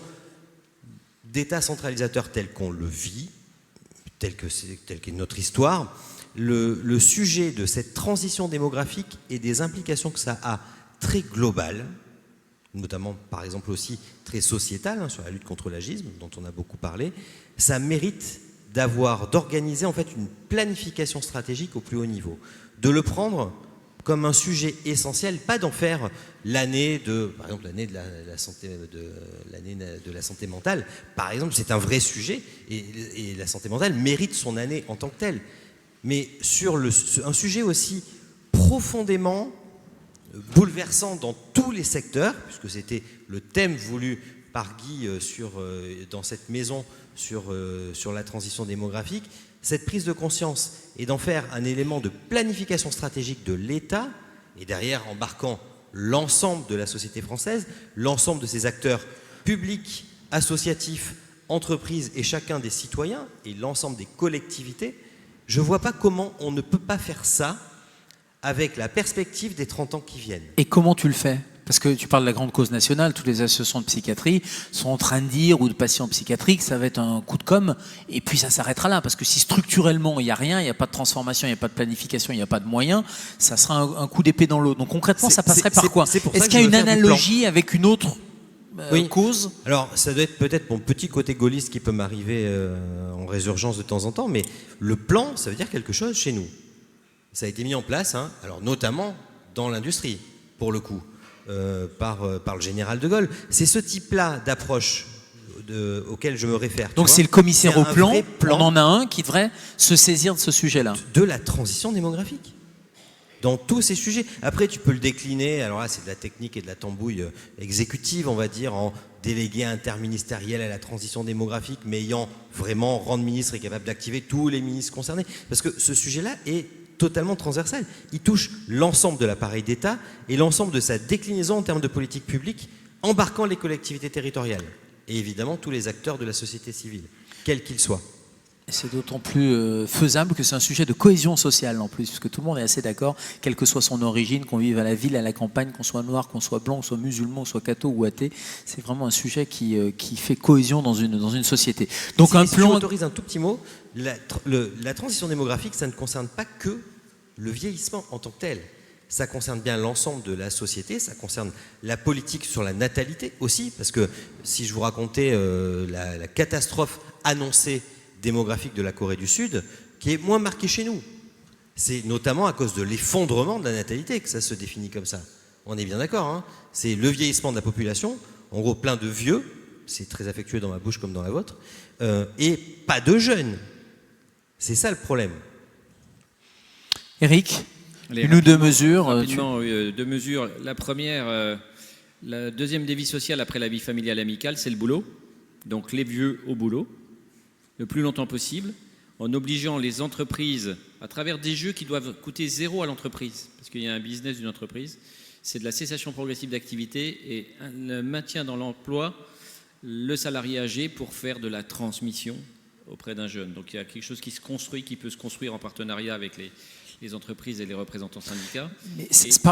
d'État centralisateur tel qu'on le vit, tel qu'est notre histoire, le sujet de cette transition démographique et des implications que ça a très globales, notamment par exemple aussi très sociétales, sur la lutte contre l'agisme, dont on a beaucoup parlé, ça mérite d'organiser en fait une planification stratégique au plus haut niveau, de le prendre comme un sujet essentiel, pas d'en faire l'année de la santé mentale. Par exemple, c'est un vrai sujet et la santé mentale mérite son année en tant que telle. Mais sur un sujet aussi profondément bouleversant dans tous les secteurs, puisque c'était le thème voulu par Guy dans cette maison sur la transition démographique, cette prise de conscience et d'en faire un élément de planification stratégique de l'État, et derrière embarquant l'ensemble de la société française, l'ensemble de ses acteurs publics, associatifs, entreprises et chacun des citoyens et l'ensemble des collectivités, je ne vois pas comment on ne peut pas faire ça avec la perspective des 30 ans qui viennent. Et comment tu le fais? Parce que tu parles de la grande cause nationale, toutes les associations de psychiatrie sont en train de dire, ou de patients psychiatriques, ça va être un coup de com', et puis ça s'arrêtera là. Parce que si structurellement il n'y a rien, il n'y a pas de transformation, il n'y a pas de planification, il n'y a pas de moyens, ça sera un coup d'épée dans l'eau. Donc concrètement, ça passerait par quoi? Est-ce qu'il y a une analogie avec une autre cause? Alors ça doit être peut-être mon petit côté gaulliste qui peut m'arriver en résurgence de temps en temps, mais le plan, ça veut dire quelque chose chez nous. Ça a été mis en place, alors notamment dans l'industrie, pour le coup. Par le général de Gaulle. C'est ce type-là d'approche auquel je me réfère. Donc c'est le commissaire au plan, on en a un qui devrait se saisir de ce sujet-là. De la transition démographique. Dans tous ces sujets. Après, tu peux le décliner, alors là, c'est de la technique et de la tambouille exécutive, on va dire, en délégué interministériel à la transition démographique, mais ayant vraiment rang de ministre et capable d'activer tous les ministres concernés. Parce que ce sujet-là est totalement transversal. Il touche l'ensemble de l'appareil d'État et l'ensemble de sa déclinaison en termes de politique publique, embarquant les collectivités territoriales et évidemment tous les acteurs de la société civile, quels qu'ils soient. C'est d'autant plus faisable que c'est un sujet de cohésion sociale en plus, parce que tout le monde est assez d'accord, quelle que soit son origine, qu'on vive à la ville, à la campagne, qu'on soit noir, qu'on soit blanc, qu'on soit musulman, qu'on soit catho ou athée, c'est vraiment un sujet qui fait cohésion dans une société. Donc si je m'autorise un tout petit mot, la transition démographique, ça ne concerne pas que le vieillissement en tant que tel. Ça concerne bien l'ensemble de la société, ça concerne la politique sur la natalité aussi, parce que si je vous racontais la catastrophe annoncée démographique de la Corée du Sud, qui est moins marquée chez nous. C'est notamment à cause de l'effondrement de la natalité que ça se définit comme ça. On est bien d'accord, c'est le vieillissement de la population, en gros plein de vieux, c'est très affectueux dans ma bouche comme dans la vôtre, et pas de jeunes. C'est ça le problème. Eric, une ou deux mesures rapidement, deux mesures. La première, la deuxième dévie sociale après la vie familiale amicale, c'est le boulot. Donc les vieux au boulot, le plus longtemps possible, en obligeant les entreprises, à travers des jeux qui doivent coûter zéro à l'entreprise, parce qu'il y a un business d'une entreprise, c'est de la cessation progressive d'activité et le maintien dans l'emploi, le salarié âgé pour faire de la transmission auprès d'un jeune. Donc il y a quelque chose qui se construit, qui peut se construire en partenariat avec les entreprises et les représentants syndicats. Mais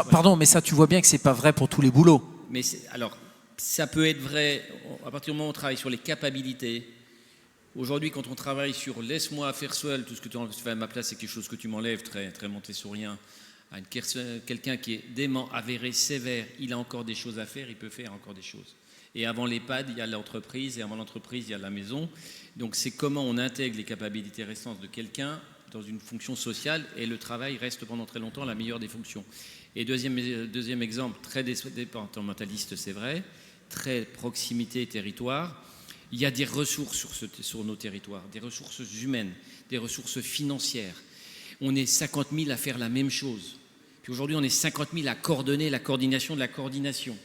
pardon, mais ça, tu vois bien que c'est pas vrai pour tous les boulots. Mais alors, ça peut être vrai à partir du moment où on travaille sur les capacités. Aujourd'hui, quand on travaille sur laisse-moi faire seul, tout ce que tu fais à ma place, c'est quelque chose que tu m'enlèves, très, très montessourien. Quelqu'un qui est dément, avéré, sévère, il a encore des choses à faire, il peut faire encore des choses. Et avant l'EHPAD, il y a l'entreprise, et avant l'entreprise, il y a la maison. Donc c'est comment on intègre les capacités restantes de quelqu'un dans une fonction sociale, et le travail reste pendant très longtemps la meilleure des fonctions. Et deuxième exemple, très départementaliste, c'est vrai, très proximité territoire. Il y a des ressources sur nos territoires, des ressources humaines, des ressources financières. On est 50 000 à faire la même chose. Puis aujourd'hui, on est 50 000 à coordonner la coordination de la coordination.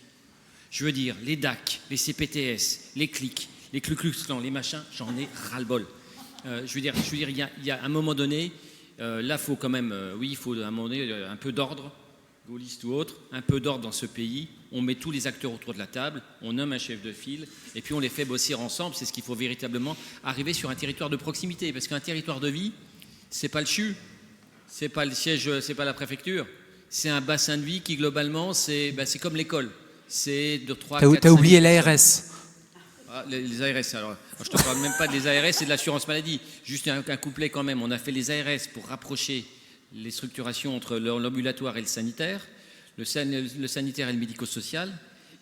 Je veux dire, les DAC, les CPTS, les CLIC, les Ku Klux Klan, les machins, j'en ai ras-le-bol. Je veux dire, il y a un moment donné, là, il faut quand même, il faut à un moment donné un peu d'ordre, gaulliste ou autre, un peu d'ordre dans ce pays. On met tous les acteurs autour de la table, on nomme un chef de file, et puis on les fait bosser ensemble. C'est ce qu'il faut véritablement arriver sur un territoire de proximité. Parce qu'un territoire de vie, c'est pas le CHU, c'est pas le siège, c'est pas la préfecture, c'est un bassin de vie qui globalement, c'est comme l'école. C'est de 3 4 T'as oublié l'ARS. Les ARS, alors je te parle même pas des ARS et de l'assurance maladie. Juste un couplet quand même. On a fait les ARS pour rapprocher les structurations entre l'ambulatoire et le sanitaire, le sanitaire et le médico-social,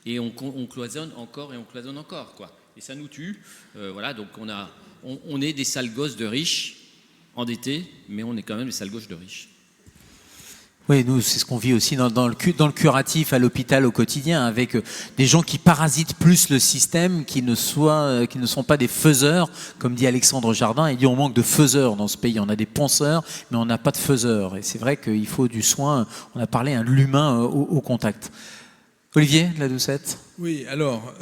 et on cloisonne encore et on cloisonne encore, quoi. Et ça nous tue. Voilà, donc on est des sales gosses de riches, endettés, mais on est quand même des sales gosses de riches. Oui, nous, c'est ce qu'on vit aussi dans le curatif à l'hôpital au quotidien, avec des gens qui parasitent plus le système, qui ne sont pas des faiseurs, comme dit Alexandre Jardin. Il dit on manque de faiseurs dans ce pays. On a des penseurs, mais on n'a pas de faiseurs. Et c'est vrai qu'il faut du soin. On a parlé de l'humain au contact. Olivier, la Doucette. Oui, alors,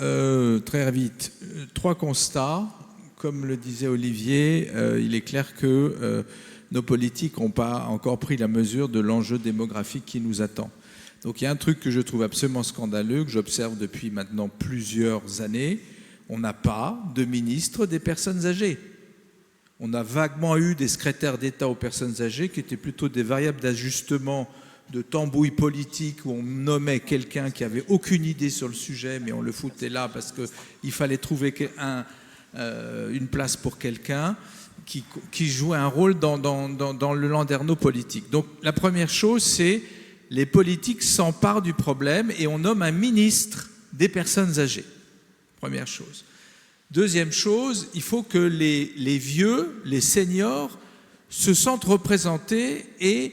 très vite. 3 constats. Comme le disait Olivier, il est clair que nos politiques n'ont pas encore pris la mesure de l'enjeu démographique qui nous attend. Donc il y a un truc que je trouve absolument scandaleux, que j'observe depuis maintenant plusieurs années. On n'a pas de ministre des personnes âgées. On a vaguement eu des secrétaires d'État aux personnes âgées qui étaient plutôt des variables d'ajustement de tambouille politique où on nommait quelqu'un qui n'avait aucune idée sur le sujet, mais on le foutait là parce qu'il fallait trouver une place pour quelqu'un qui jouait un rôle dans le landerneau politique. Donc la première chose, c'est les politiques s'emparent du problème et on nomme un ministre des personnes âgées. Première chose. Deuxième chose, il faut que les vieux, les seniors, se sentent représentés et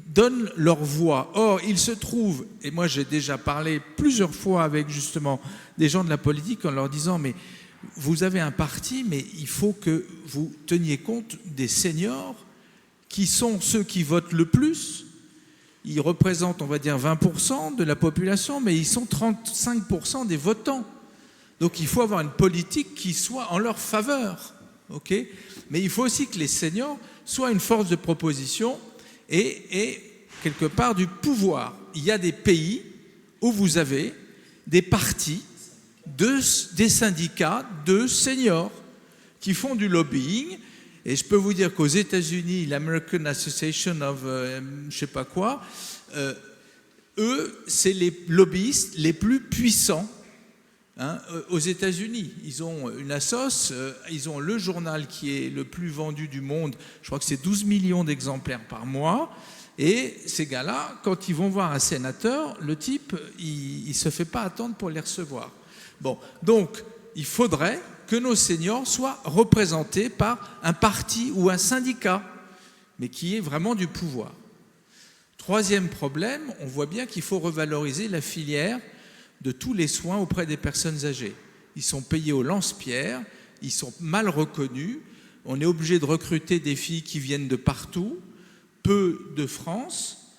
donnent leur voix. Or, il se trouve, et moi j'ai déjà parlé plusieurs fois avec justement des gens de la politique en leur disant mais vous avez un parti, mais il faut que vous teniez compte des seniors qui sont ceux qui votent le plus. Ils représentent, on va dire, 20% de la population, mais ils sont 35% des votants. Donc il faut avoir une politique qui soit en leur faveur. Okay ? Mais il faut aussi que les seniors soient une force de proposition et quelque part du pouvoir. Il y a des pays où vous avez des partis, des syndicats de seniors qui font du lobbying. Et je peux vous dire qu'aux États-Unis, l'American Association of je sais pas quoi, eux, c'est les lobbyistes les plus puissants aux États-Unis. Ils ont une assoce, ils ont le journal qui est le plus vendu du monde. Je crois que c'est 12 millions d'exemplaires par mois. Et ces gars-là, quand ils vont voir un sénateur, le type, il se fait pas attendre pour les recevoir. Bon, donc, il faudrait que nos seniors soient représentés par un parti ou un syndicat, mais qui ait vraiment du pouvoir. Troisième problème, on voit bien qu'il faut revaloriser la filière de tous les soins auprès des personnes âgées. Ils sont payés au lance-pierre, ils sont mal reconnus, on est obligé de recruter des filles qui viennent de partout, peu de France.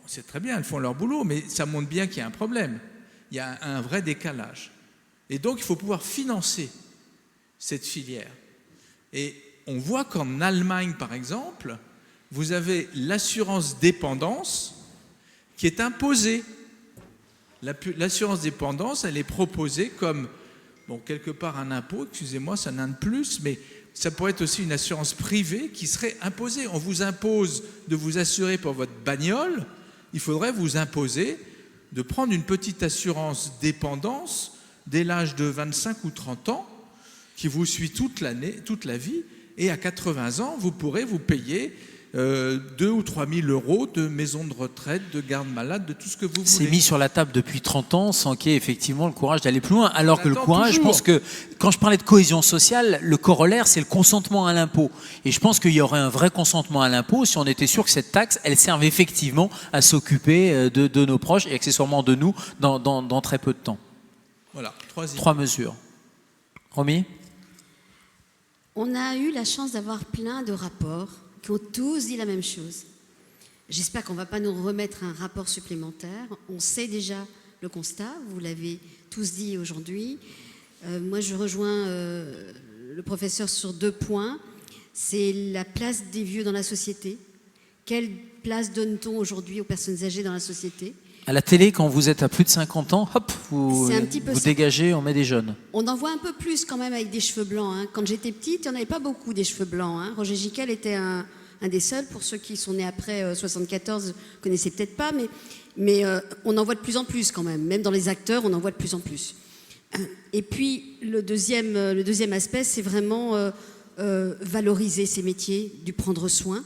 C'est très bien, elles font leur boulot, mais ça montre bien qu'il y a un problème. Il y a un vrai décalage. Et donc, il faut pouvoir financer cette filière. Et on voit qu'en Allemagne, par exemple, vous avez l'assurance dépendance qui est imposée. L'assurance dépendance, elle est proposée comme, bon, quelque part un impôt, excusez-moi, ça n'a de plus, mais ça pourrait être aussi une assurance privée qui serait imposée. On vous impose de vous assurer pour votre bagnole, il faudrait vous imposer de prendre une petite assurance dépendance dès l'âge de 25 ou 30 ans qui vous suit toute l'année, toute la vie, et à 80 ans, vous pourrez vous payer 2 ou 3 000 euros de maison de retraite, de garde malade, de tout ce que vous voulez. C'est mis sur la table depuis 30 ans sans qu'il y ait effectivement le courage d'aller plus loin. Alors que le courage, je pense que quand je parlais de cohésion sociale, le corollaire, c'est le consentement à l'impôt. Et je pense qu'il y aurait un vrai consentement à l'impôt si on était sûr que cette taxe, elle serve effectivement à s'occuper de nos proches et accessoirement de nous dans très peu de temps. Voilà, 3 mesures. Romy ? On a eu la chance d'avoir plein de rapports qui ont tous dit la même chose. J'espère qu'on ne va pas nous remettre un rapport supplémentaire. On sait déjà le constat, vous l'avez tous dit aujourd'hui. Moi, je rejoins le professeur sur 2 points. C'est la place des vieux dans la société. Quelle place donne-t-on aujourd'hui aux personnes âgées dans la société ? À la télé, quand vous êtes à plus de 50 ans, hop, vous ça. dégagez, on met des jeunes. On en voit un peu plus quand même avec des cheveux blancs. Hein. Quand j'étais petite, il n'y en avait pas beaucoup des cheveux blancs. Hein. Roger Gicquel était un des seuls. Pour ceux qui sont nés après 74, ne connaissaient peut-être pas, mais on en voit de plus en plus quand même. Même dans les acteurs, on en voit de plus en plus. Et puis, le deuxième aspect, c'est vraiment valoriser ces métiers du prendre soin.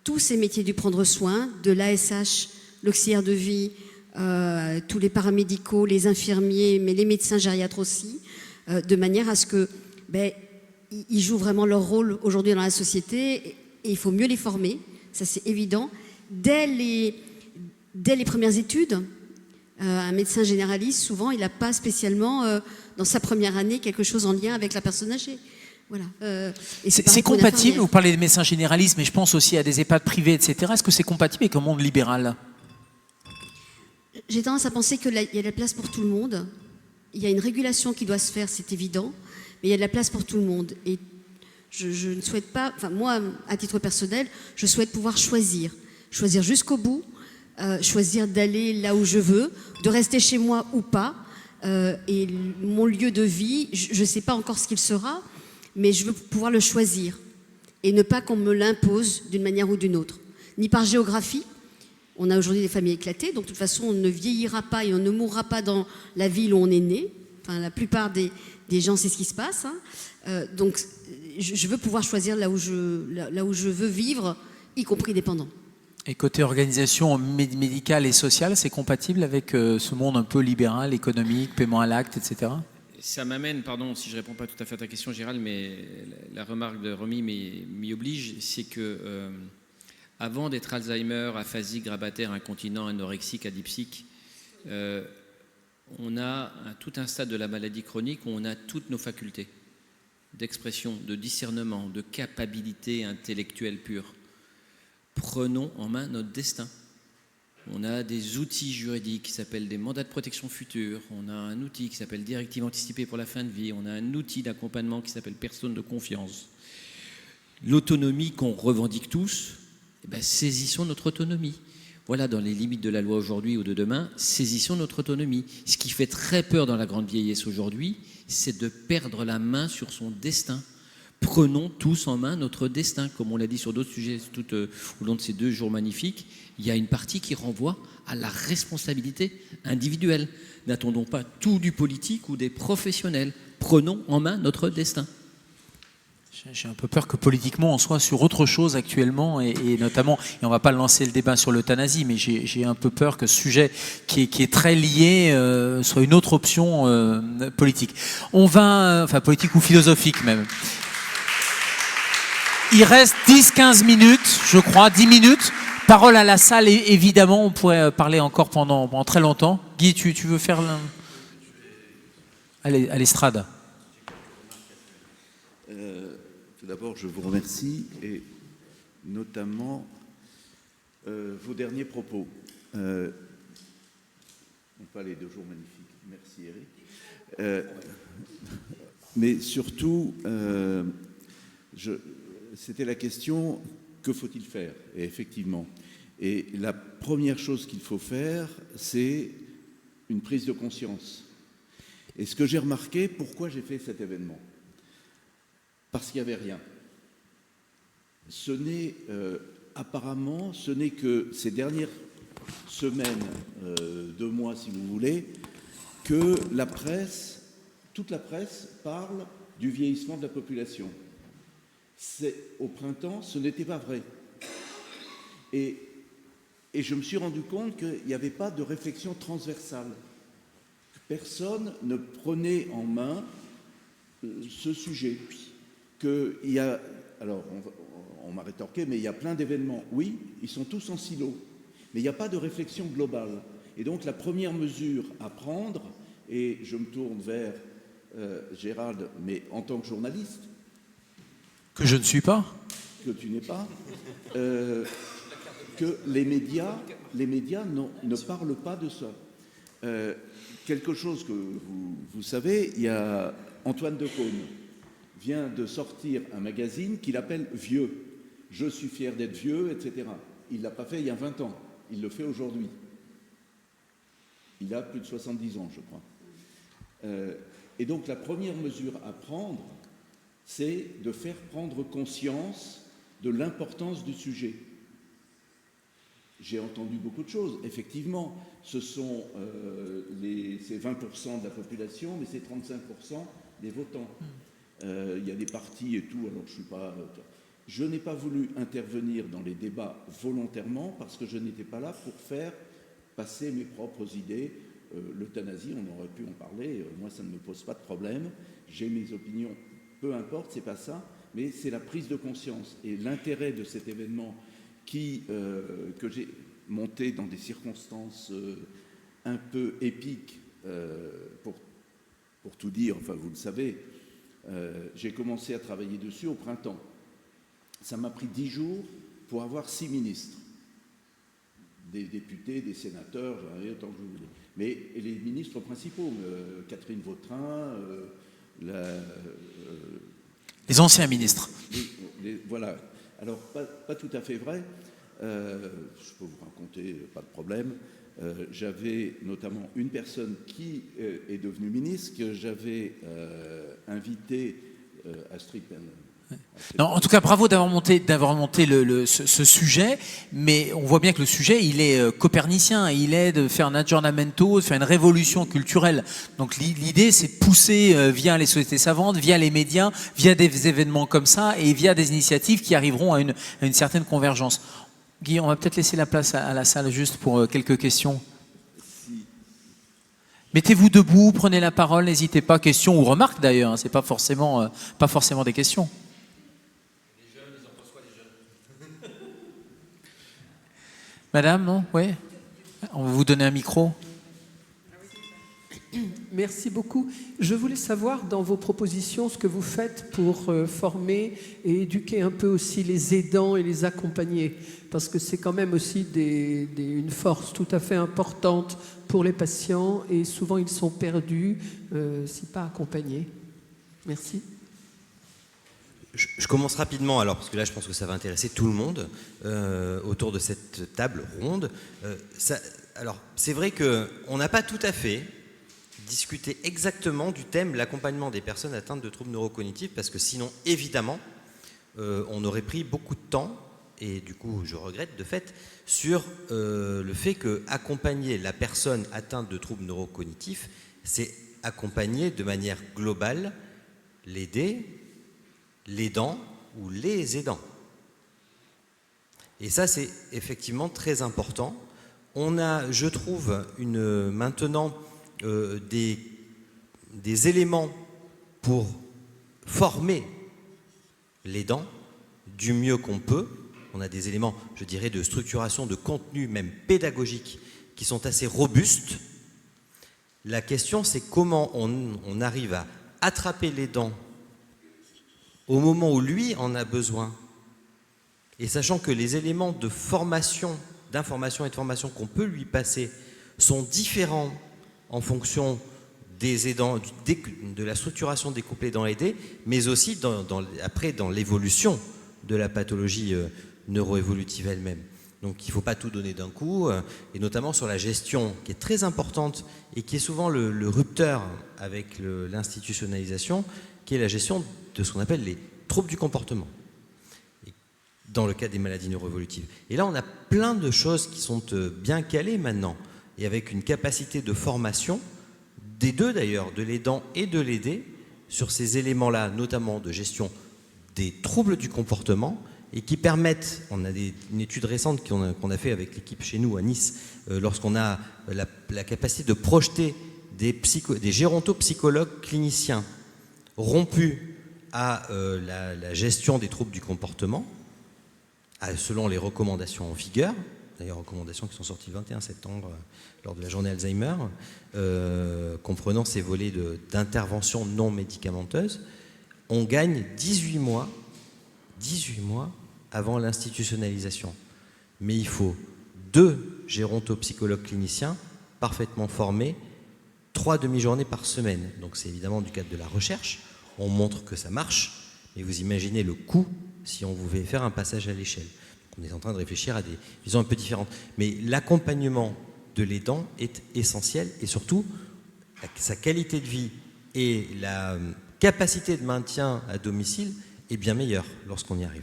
Tous ces métiers du prendre soin, de l'ASH, l'auxiliaire de vie, tous les paramédicaux, les infirmiers, mais les médecins gériatres aussi, de manière à ce que ils jouent vraiment leur rôle aujourd'hui dans la société, et il faut mieux les former, ça c'est évident. Dès les premières études, un médecin généraliste, souvent, il n'a pas spécialement, dans sa première année, quelque chose en lien avec la personne âgée. Voilà. C'est compatible, vous parlez des médecins généralistes, mais je pense aussi à des EHPAD privés, etc. Est-ce que c'est compatible avec un monde libéral ? J'ai tendance à penser qu'il y a de la place pour tout le monde. Il y a une régulation qui doit se faire, c'est évident, mais il y a de la place pour tout le monde. Et je ne souhaite pas, enfin moi, à titre personnel, je souhaite pouvoir choisir jusqu'au bout, choisir d'aller là où je veux, de rester chez moi ou pas. Et mon lieu de vie, je ne sais pas encore ce qu'il sera, mais je veux pouvoir le choisir et ne pas qu'on me l'impose d'une manière ou d'une autre, ni par géographie. On a aujourd'hui des familles éclatées, donc de toute façon, on ne vieillira pas et on ne mourra pas dans la ville où on est né. Enfin, la plupart des gens, c'est ce qui se passe. Hein. Donc, je veux pouvoir choisir là où je veux vivre, y compris dépendant. Et côté organisation médicale et sociale, c'est compatible avec ce monde un peu libéral, économique, paiement à l'acte, etc. Ça m'amène, pardon si je ne réponds pas tout à fait à ta question, Gérald, mais la remarque de Romy m'y oblige, c'est que avant d'être Alzheimer, aphasique, grabataire, incontinent, anorexique, adipique, on a tout un stade de la maladie chronique où on a toutes nos facultés d'expression, de discernement, de capacité intellectuelle pure. Prenons en main notre destin. On a des outils juridiques qui s'appellent des mandats de protection future, on a un outil qui s'appelle directive anticipée pour la fin de vie, on a un outil d'accompagnement qui s'appelle personne de confiance. L'autonomie qu'on revendique tous, saisissons notre autonomie. Voilà, dans les limites de la loi aujourd'hui ou de demain, saisissons notre autonomie. Ce qui fait très peur dans la grande vieillesse aujourd'hui, c'est de perdre la main sur son destin. Prenons tous en main notre destin, comme on l'a dit sur d'autres sujets tout au long de ces 2 jours magnifiques. Il y a une partie qui renvoie à la responsabilité individuelle. N'attendons pas tout du politique ou des professionnels. Prenons en main notre destin. J'ai un peu peur que politiquement on soit sur autre chose actuellement et notamment, et on ne va pas lancer le débat sur l'euthanasie, mais j'ai un peu peur que ce sujet qui est très lié soit une autre option politique. Enfin politique ou philosophique même. Il reste 10-15 minutes, je crois, 10 minutes. Parole à la salle, et évidemment, on pourrait parler encore pendant très longtemps. Guy, tu veux faire à l'estrade? Tout d'abord, je vous remercie, et notamment vos derniers propos. On parlait de 2 jours magnifiques. Merci, Eric. Mais surtout, c'était la question, que faut-il faire? Et effectivement. Et la première chose qu'il faut faire, c'est une prise de conscience. Et ce que j'ai remarqué, pourquoi j'ai fait cet événement? parce qu'il n'y avait rien. Apparemment, ce n'est que ces dernières semaines, 2 mois si vous voulez, que toute la presse parle du vieillissement de la population. Au printemps, ce n'était pas vrai. Et je me suis rendu compte qu'il n'y avait pas de réflexion transversale. Personne ne prenait en main ce sujet. Alors, on m'a rétorqué, mais il y a plein d'événements. Oui, ils sont tous en silo, mais il n'y a pas de réflexion globale. Et donc, la première mesure à prendre, et je me tourne vers Gérald, mais en tant que journaliste... Que je ne suis pas. Que tu n'es pas. Que les médias ne parlent pas de ça. Quelque chose que vous savez, il y a Antoine Decaune vient de sortir un magazine qu'il appelle Vieux. Je suis fier d'être vieux, etc. Il ne l'a pas fait il y a 20 ans. Il le fait aujourd'hui. Il a plus de 70 ans, je crois. Et donc, la première mesure à prendre, c'est de faire prendre conscience de l'importance du sujet. J'ai entendu beaucoup de choses. Effectivement, c'est 20% de la population, mais c'est 35% des votants. Il y a des partis et tout, alors je n'ai pas voulu intervenir dans les débats volontairement parce que je n'étais pas là pour faire passer mes propres idées. L'euthanasie, on aurait pu en parler, moi ça ne me pose pas de problème, j'ai mes opinions, peu importe, c'est pas ça, mais c'est la prise de conscience. Et l'intérêt de cet événement que j'ai monté dans des circonstances un peu épiques, pour tout dire, enfin vous le savez, j'ai commencé à travailler dessus au printemps. Ça m'a pris 10 jours pour avoir 6 ministres. Des députés, des sénateurs, j'en avais autant que je voulais. Mais les ministres principaux, Catherine Vautrin, les anciens ministres. Voilà. Alors, pas tout à fait vrai. Je peux vous raconter, pas de problème. J'avais notamment une personne qui est devenue ministre, que j'avais invité à Stripen. Non, en tout cas, bravo d'avoir monté ce sujet, mais on voit bien que le sujet, il est copernicien, il est de faire un aggiornamento, de faire une révolution culturelle. Donc l'idée, c'est de pousser via les sociétés savantes, via les médias, via des événements comme ça, et via des initiatives qui arriveront à une certaine convergence. Guy, on va peut-être laisser la place à la salle juste pour quelques questions. Mettez-vous debout, prenez la parole, n'hésitez pas, questions ou remarques d'ailleurs, hein, c'est pas forcément des questions. Madame, non? Oui. On va vous donner un micro. Merci beaucoup. Je voulais savoir dans vos propositions ce que vous faites pour former et éduquer un peu aussi les aidants et les accompagner, parce que c'est quand même aussi une force tout à fait importante pour les patients et souvent ils sont perdus si pas accompagnés. Merci. Je commence rapidement alors, parce que là je pense que ça va intéresser tout le monde autour de cette table ronde. Alors c'est vrai qu'on n'a pas tout à fait discuté exactement du thème l'accompagnement des personnes atteintes de troubles neurocognitifs, parce que sinon évidemment on aurait pris beaucoup de temps, et du coup je regrette de fait, sur le fait que accompagner la personne atteinte de troubles neurocognitifs, c'est accompagner de manière globale, l'aider, l'aidant ou les aidants. Et ça, c'est effectivement très important. On a, je trouve, maintenant des éléments pour former l'aidant du mieux qu'on peut. On a des éléments, je dirais, de structuration, de contenu, même pédagogique, qui sont assez robustes. La question, c'est comment on arrive à attraper l'aidant au moment où lui en a besoin, et sachant que les éléments de formation, d'information et de formation qu'on peut lui passer sont différents en fonction des aidants, de la structuration des couples aidants-aidés, mais aussi après dans l'évolution de la pathologie neuroévolutive elle-même. Donc il ne faut pas tout donner d'un coup, et notamment sur la gestion qui est très importante et qui est souvent le rupteur avec l'institutionnalisation, qui est la gestion de ce qu'on appelle troubles du comportement, dans le cas des maladies neuroévolutives. Et là, on a plein de choses qui sont bien calées maintenant, et avec une capacité de formation, des deux d'ailleurs, de l'aidant et de l'aidé, sur ces éléments-là, notamment de gestion des troubles du comportement, et qui permettent, on a une étude récente qu'on a fait avec l'équipe chez nous à Nice, lorsqu'on a la capacité de projeter des gérontopsychologues cliniciens rompus à la gestion des troubles du comportement, selon les recommandations en vigueur, d'ailleurs recommandations qui sont sorties le 21 septembre lors de la journée Alzheimer, comprenant ces volets d'intervention non médicamenteuse, on gagne 18 mois avant l'institutionnalisation. Mais il faut 2 gérontopsychologues cliniciens parfaitement formés, 3 demi-journées par semaine. Donc c'est évidemment du cadre de la recherche, on montre que ça marche, mais vous imaginez le coût si on voulait faire un passage à l'échelle. On est en train de réfléchir à des visions un peu différentes. Mais l'accompagnement de l'aidant est essentiel, et surtout sa qualité de vie et la capacité de maintien à domicile est bien meilleure lorsqu'on y arrive.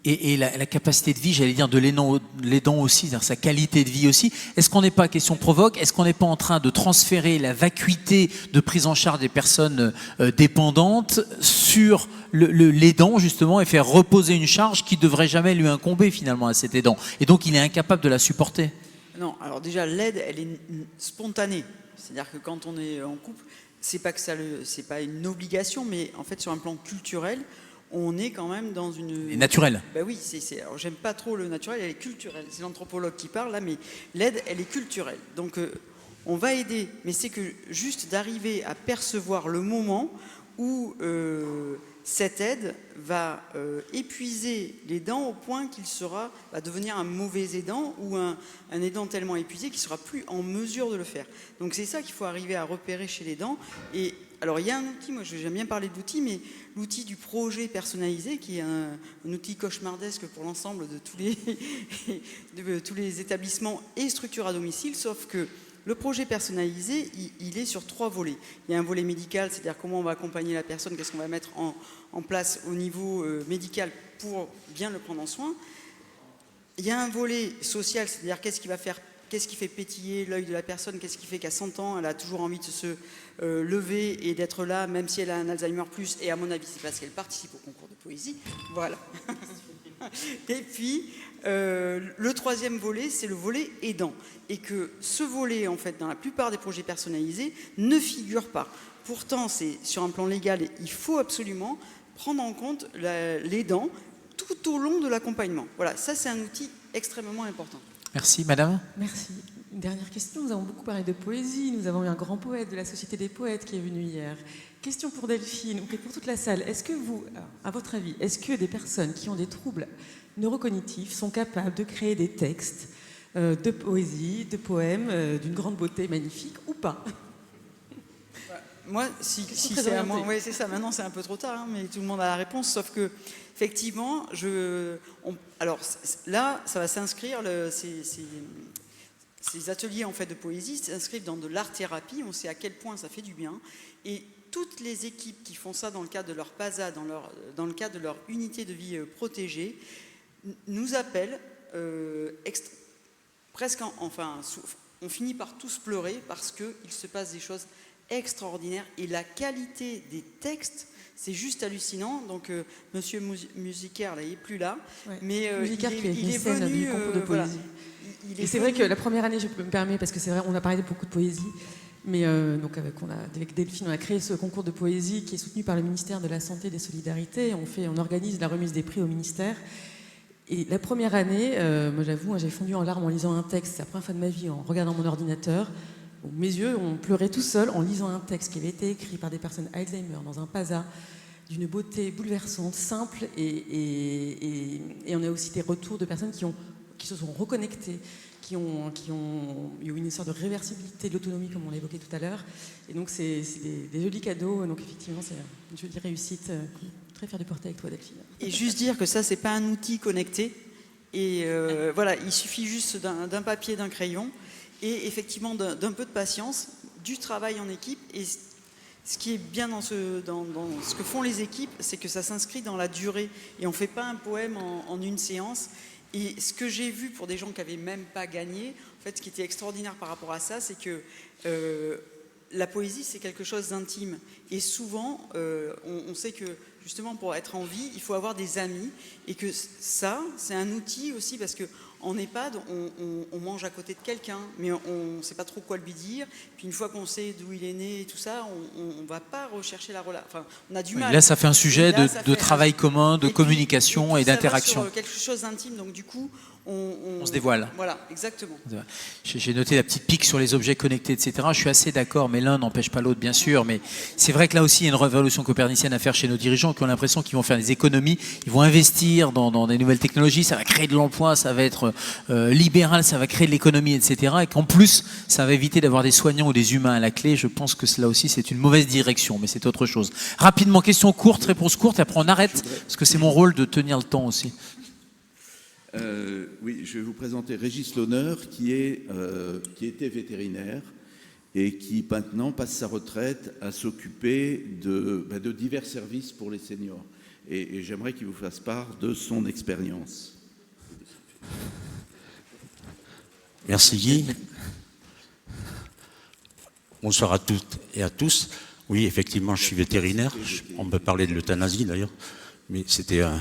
Et la capacité de vie, j'allais dire, de l'aidant aussi, sa qualité de vie aussi. Est-ce qu'on n'est pas, question provoque, est-ce qu'on n'est pas en train de transférer la vacuité de prise en charge des personnes dépendantes sur l'aidant, justement, et faire reposer une charge qui ne devrait jamais lui incomber, finalement, à cet aidant. Et donc, il est incapable de la supporter. Non, alors déjà, l'aide, elle est spontanée. C'est-à-dire que quand on est en couple, c'est pas une obligation, mais en fait, sur un plan culturel, on est quand même dans une... Et naturel. Ben oui, alors j'aime pas trop le naturel, elle est culturelle. C'est l'anthropologue qui parle là, mais l'aide, elle est culturelle. Donc on va aider, mais c'est que juste d'arriver à percevoir le moment où cette aide va épuiser l'aidant au point qu'il va devenir un mauvais aidant ou un aidant tellement épuisé qu'il ne sera plus en mesure de le faire. Donc c'est ça qu'il faut arriver à repérer chez l'aidant. Et alors il y a un outil, moi j'aime bien parler de l'outil, mais l'outil du projet personnalisé, qui est un outil cauchemardesque pour l'ensemble de tous les établissements et structures à domicile, sauf que le projet personnalisé, il est sur 3 volets. Il y a un volet médical, c'est-à-dire comment on va accompagner la personne, qu'est-ce qu'on va mettre en place au niveau médical pour bien le prendre en soin. Il y a un volet social, c'est-à-dire qu'est-ce qui fait pétiller l'œil de la personne, qu'est-ce qui fait qu'à 100 ans, elle a toujours envie de se lever et d'être là, même si elle a un Alzheimer+, et à mon avis, c'est parce qu'elle participe au concours de poésie. Voilà. Et puis, le 3e volet, c'est le volet aidant. Et que ce volet, en fait, dans la plupart des projets personnalisés, ne figure pas. Pourtant, c'est sur un plan légal, il faut absolument prendre en compte l'aidant tout au long de l'accompagnement. Voilà, ça, c'est un outil extrêmement important. Merci, madame. Merci. Une dernière question. Nous avons beaucoup parlé de poésie. Nous avons eu un grand poète de la Société des poètes qui est venu hier. Question pour Delphine, ou pour toute la salle. Est-ce que vous, à votre avis, est-ce que des personnes qui ont des troubles neurocognitifs sont capables de créer des textes de poésie, de poèmes, d'une grande beauté magnifique ou pas? Moi, si c'est à moi, oui, c'est ça. Maintenant, c'est un peu trop tard, hein, mais tout le monde a la réponse. Sauf que, effectivement, alors là, ça va s'inscrire. Ces ateliers en fait de poésie s'inscrivent dans de l'art-thérapie. On sait à quel point ça fait du bien. Et toutes les équipes qui font ça dans le cadre de leur PASA, dans le cadre de leur unité de vie protégée, nous appellent presque, on finit par tous pleurer parce qu'il se passe des choses extraordinaires. Et la qualité des textes, c'est juste hallucinant. Donc, Monsieur Musicaire, là, il n'est plus là. Ouais. Mais il est venu du concours de poésie. Voilà. Et c'est vrai que la première année, je me permets, parce que c'est vrai, on a parlé de beaucoup de poésie, mais donc avec Delphine, on a créé ce concours de poésie qui est soutenu par le ministère de la Santé et des Solidarités. On organise la remise des prix au ministère. Et la première année, moi j'avoue, j'ai fondu en larmes en lisant un texte. C'est la première fois de ma vie en regardant mon ordinateur. Bon, mes yeux ont pleuré tout seuls en lisant un texte qui avait été écrit par des personnes Alzheimer dans un PASA, d'une beauté bouleversante, simple, et on a aussi des retours de personnes qui se sont reconnectées, qui ont eu une sorte de réversibilité de l'autonomie, comme on l'a évoqué tout à l'heure. Et donc, c'est des jolis cadeaux. Donc, effectivement, c'est une jolie réussite. Très fière de porter avec toi, Delphine. Et juste dire que ça, c'est pas un outil connecté. Et voilà, il suffit juste d'un papier, d'un crayon, et effectivement d'un peu de patience, du travail en équipe. Et ce qui est bien dans ce que font les équipes, c'est que ça s'inscrit dans la durée. Et on ne fait pas un poème en une séance. Et ce que j'ai vu pour des gens qui n'avaient même pas gagné, en fait, ce qui était extraordinaire par rapport à ça, c'est que la poésie, c'est quelque chose d'intime. Et souvent, on sait que, justement, pour être en vie, il faut avoir des amis. Et que ça, c'est un outil aussi, parce qu'en EHPAD, on mange à côté de quelqu'un, mais on ne sait pas trop quoi lui dire. Puis une fois qu'on sait d'où il est né et tout ça, on ne va pas rechercher la relation. Enfin, on a du mal. Là, ça fait un sujet de travail commun, de communication et d'interaction. Sur quelque chose d'intime, donc du coup, on se dévoile. Voilà, exactement. J'ai noté la petite pique sur les objets connectés, etc. Je suis assez d'accord, mais l'un n'empêche pas l'autre, bien sûr. Mais c'est vrai que là aussi, il y a une révolution copernicienne à faire chez nos dirigeants qui ont l'impression qu'ils vont faire des économies, ils vont investir dans des nouvelles technologies, ça va créer de l'emploi, ça va être libéral, ça va créer de l'économie, etc. Et qu'en plus, ça va éviter d'avoir des soignants ou des humains à la clé. Je pense que là aussi, c'est une mauvaise direction, mais c'est autre chose. Rapidement, question courte, réponse courte, et après on arrête, parce que c'est mon rôle de tenir le temps aussi. Oui, je vais vous présenter Régis L'Honneur, qui était vétérinaire et qui maintenant passe sa retraite à s'occuper de divers services pour les seniors. Et j'aimerais qu'il vous fasse part de son expérience. Merci Guy. Bonsoir à toutes et à tous. Oui, effectivement, je suis vétérinaire. On peut parler de l'euthanasie d'ailleurs, mais c'était un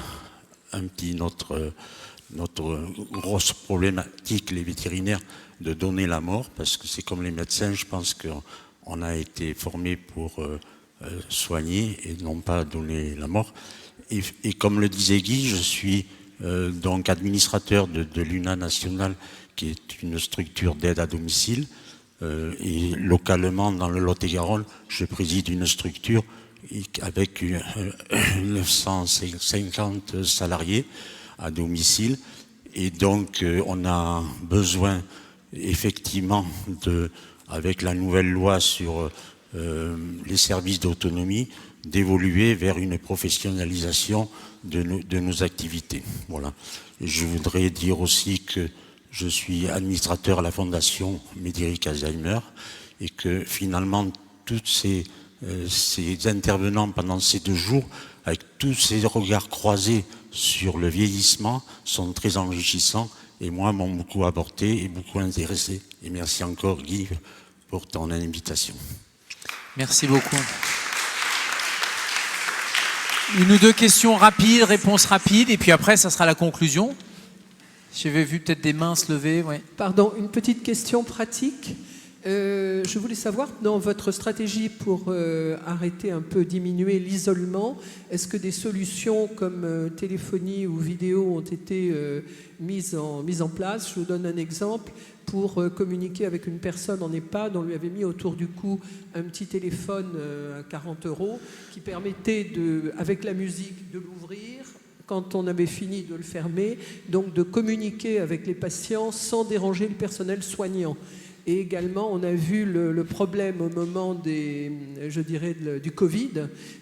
petit notre grosse problématique, les vétérinaires, de donner la mort, parce que c'est comme les médecins, je pense qu'on a été formés pour soigner et non pas donner la mort. Et comme le disait Guy, je suis donc administrateur de l'UNA National, qui est une structure d'aide à domicile. Et localement, dans le Lot-et-Garonne, je préside une structure avec 950 salariés à domicile. Et donc, on a besoin, effectivement, avec la nouvelle loi sur les services d'autonomie, d'évoluer vers une professionnalisation de nos activités. Voilà. Et je voudrais dire aussi que je suis administrateur à la Fondation Médéric Alzheimer et que finalement, tous ces intervenants pendant ces 2 jours, avec tous ces regards croisés sur le vieillissement, sont très enrichissants et moi m'ont beaucoup apporté et beaucoup intéressé. Et merci encore Guy pour ton invitation. Merci beaucoup. Une ou deux questions rapides, réponses rapides, et puis après ça sera la conclusion. J'avais vu peut-être des mains se lever. Ouais. Pardon, une petite question pratique. Je voulais savoir, dans votre stratégie pour arrêter un peu, diminuer l'isolement, est-ce que des solutions comme téléphonie ou vidéo ont été mises en place? Je vous donne un exemple. Pour communiquer avec une personne en EHPAD, on lui avait mis autour du cou un petit téléphone à 40 € qui permettait, avec la musique, de l'ouvrir quand on avait fini de le fermer, donc de communiquer avec les patients sans déranger le personnel soignant. Et également, on a vu le problème au moment du Covid.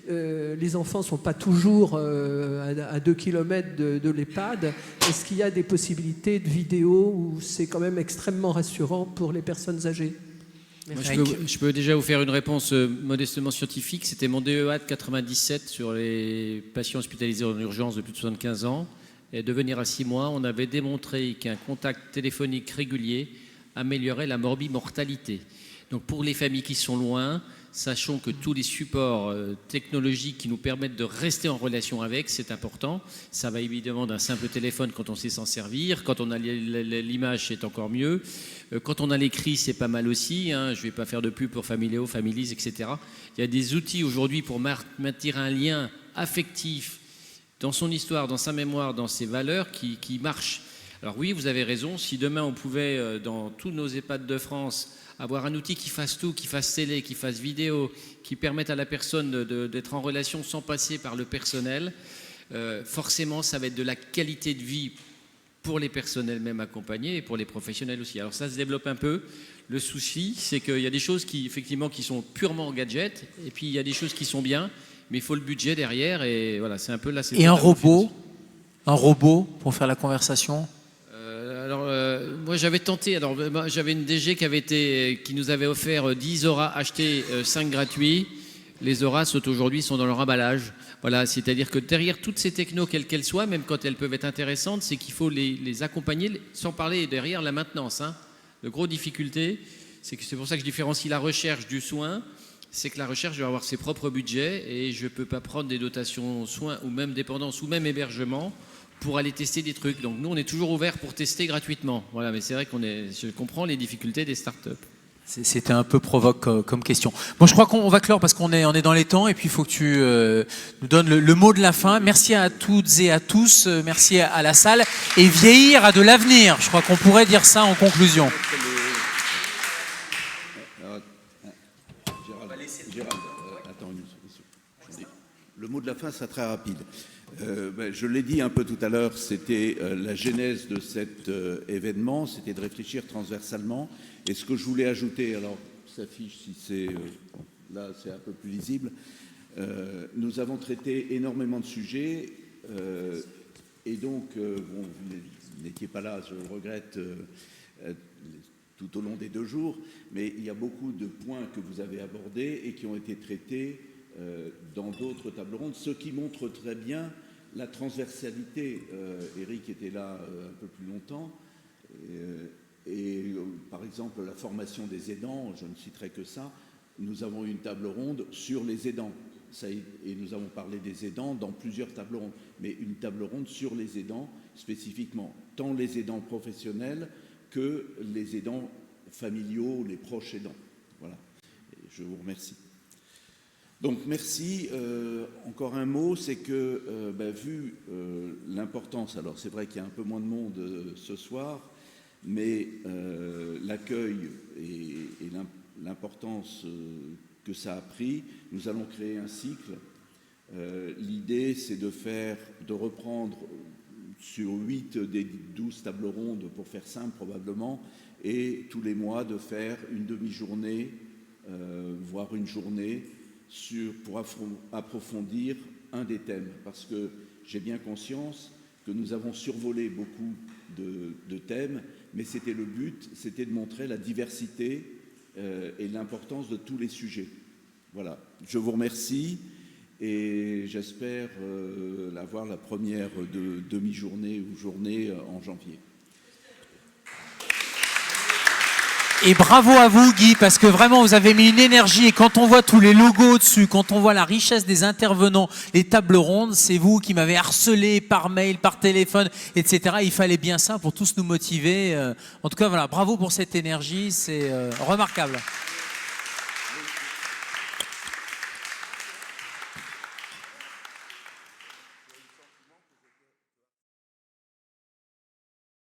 Les enfants ne sont pas toujours à 2 km de l'EHPAD. Est-ce qu'il y a des possibilités de vidéo où c'est quand même extrêmement rassurant pour les personnes âgées? Moi, je peux déjà vous faire une réponse modestement scientifique. C'était mon DEA de 97 sur les patients hospitalisés en urgence de plus de 75 ans. Et de venir à 6 mois, on avait démontré qu'un contact téléphonique régulier améliorer la morbimortalité. Donc pour les familles qui sont loin, sachons que tous les supports technologiques qui nous permettent de rester en relation avec, c'est important. Ça va évidemment d'un simple téléphone quand on sait s'en servir. Quand on a l'image, c'est encore mieux. Quand on a l'écrit, c'est pas mal aussi. Je ne vais pas faire de pub pour Familio, Families, etc. Il y a des outils aujourd'hui pour maintenir un lien affectif dans son histoire, dans sa mémoire, dans ses valeurs qui marchent. Alors oui, vous avez raison, si demain on pouvait, dans tous nos EHPAD de France, avoir un outil qui fasse tout, qui fasse télé, qui fasse vidéo, qui permette à la personne d'être en relation sans passer par le personnel, forcément ça va être de la qualité de vie pour les personnels même accompagnés et pour les professionnels aussi. Alors ça se développe un peu. Le souci, c'est qu'il y a des choses qui sont purement gadgets, et puis il y a des choses qui sont bien, mais il faut le budget derrière, et voilà, c'est un peu là. Et un robot pour faire la conversation? Moi j'avais tenté, j'avais une DG qui nous avait offert 10 auras achetés, 5 gratuits. les auras aujourd'hui sont dans leur emballage. Voilà, c'est-à-dire que derrière toutes ces technos, quelles qu'elles soient, même quand elles peuvent être intéressantes, c'est qu'il faut les accompagner, sans parler derrière la maintenance. Hein. La grosse difficulté, c'est pour ça que je différencie la recherche du soin, c'est que la recherche doit avoir ses propres budgets et je ne peux pas prendre des dotations soins ou même dépendance ou même hébergement pour aller tester des trucs. Donc nous, on est toujours ouvert pour tester gratuitement. Voilà, mais c'est vrai je comprends les difficultés des startups. C'était un peu provoque comme question. Bon, je crois qu'on va clore parce qu'on est dans les temps et puis il faut que tu nous donnes le mot de la fin. Merci à toutes et à tous, merci à la salle. Et vieillir a de l'avenir. Je crois qu'on pourrait dire ça en conclusion. Gérald, attends une seconde. Le mot de la fin sera très rapide. Je l'ai dit un peu tout à l'heure, c'était la genèse de cet événement, c'était de réfléchir transversalement. Et ce que je voulais ajouter, alors ça s'affiche si c'est là, c'est un peu plus lisible. Nous avons traité énormément de sujets et donc bon, vous n'étiez pas là, je le regrette, tout au long des 2 jours, mais il y a beaucoup de points que vous avez abordés et qui ont été traités dans d'autres tables rondes, ce qui montre très bien la transversalité. Eric était là un peu plus longtemps. Par exemple, la formation des aidants, je ne citerai que ça, nous avons eu une table ronde sur les aidants. Et nous avons parlé des aidants dans plusieurs tables rondes, mais une table ronde sur les aidants spécifiquement, tant les aidants professionnels que les aidants familiaux, les proches aidants. Voilà. Et je vous remercie. Donc merci. Encore un mot, c'est que vu l'importance, alors c'est vrai qu'il y a un peu moins de monde ce soir, mais l'accueil et l'importance que ça a pris, nous allons créer un cycle. L'idée, c'est de reprendre sur 8 des 12 tables rondes, pour faire simple probablement, et tous les mois de faire une demi-journée, voire une journée, pour approfondir un des thèmes. Parce que j'ai bien conscience que nous avons survolé beaucoup de thèmes, mais c'était le but, c'était de montrer la diversité et l'importance de tous les sujets. Voilà, je vous remercie et j'espère avoir la première de demi-journée ou journée en janvier. Et bravo à vous, Guy, parce que vraiment, vous avez mis une énergie. Et quand on voit tous les logos dessus, quand on voit la richesse des intervenants, les tables rondes, c'est vous qui m'avez harcelé par mail, par téléphone, etc. Il fallait bien ça pour tous nous motiver. En tout cas, voilà, bravo pour cette énergie, c'est remarquable.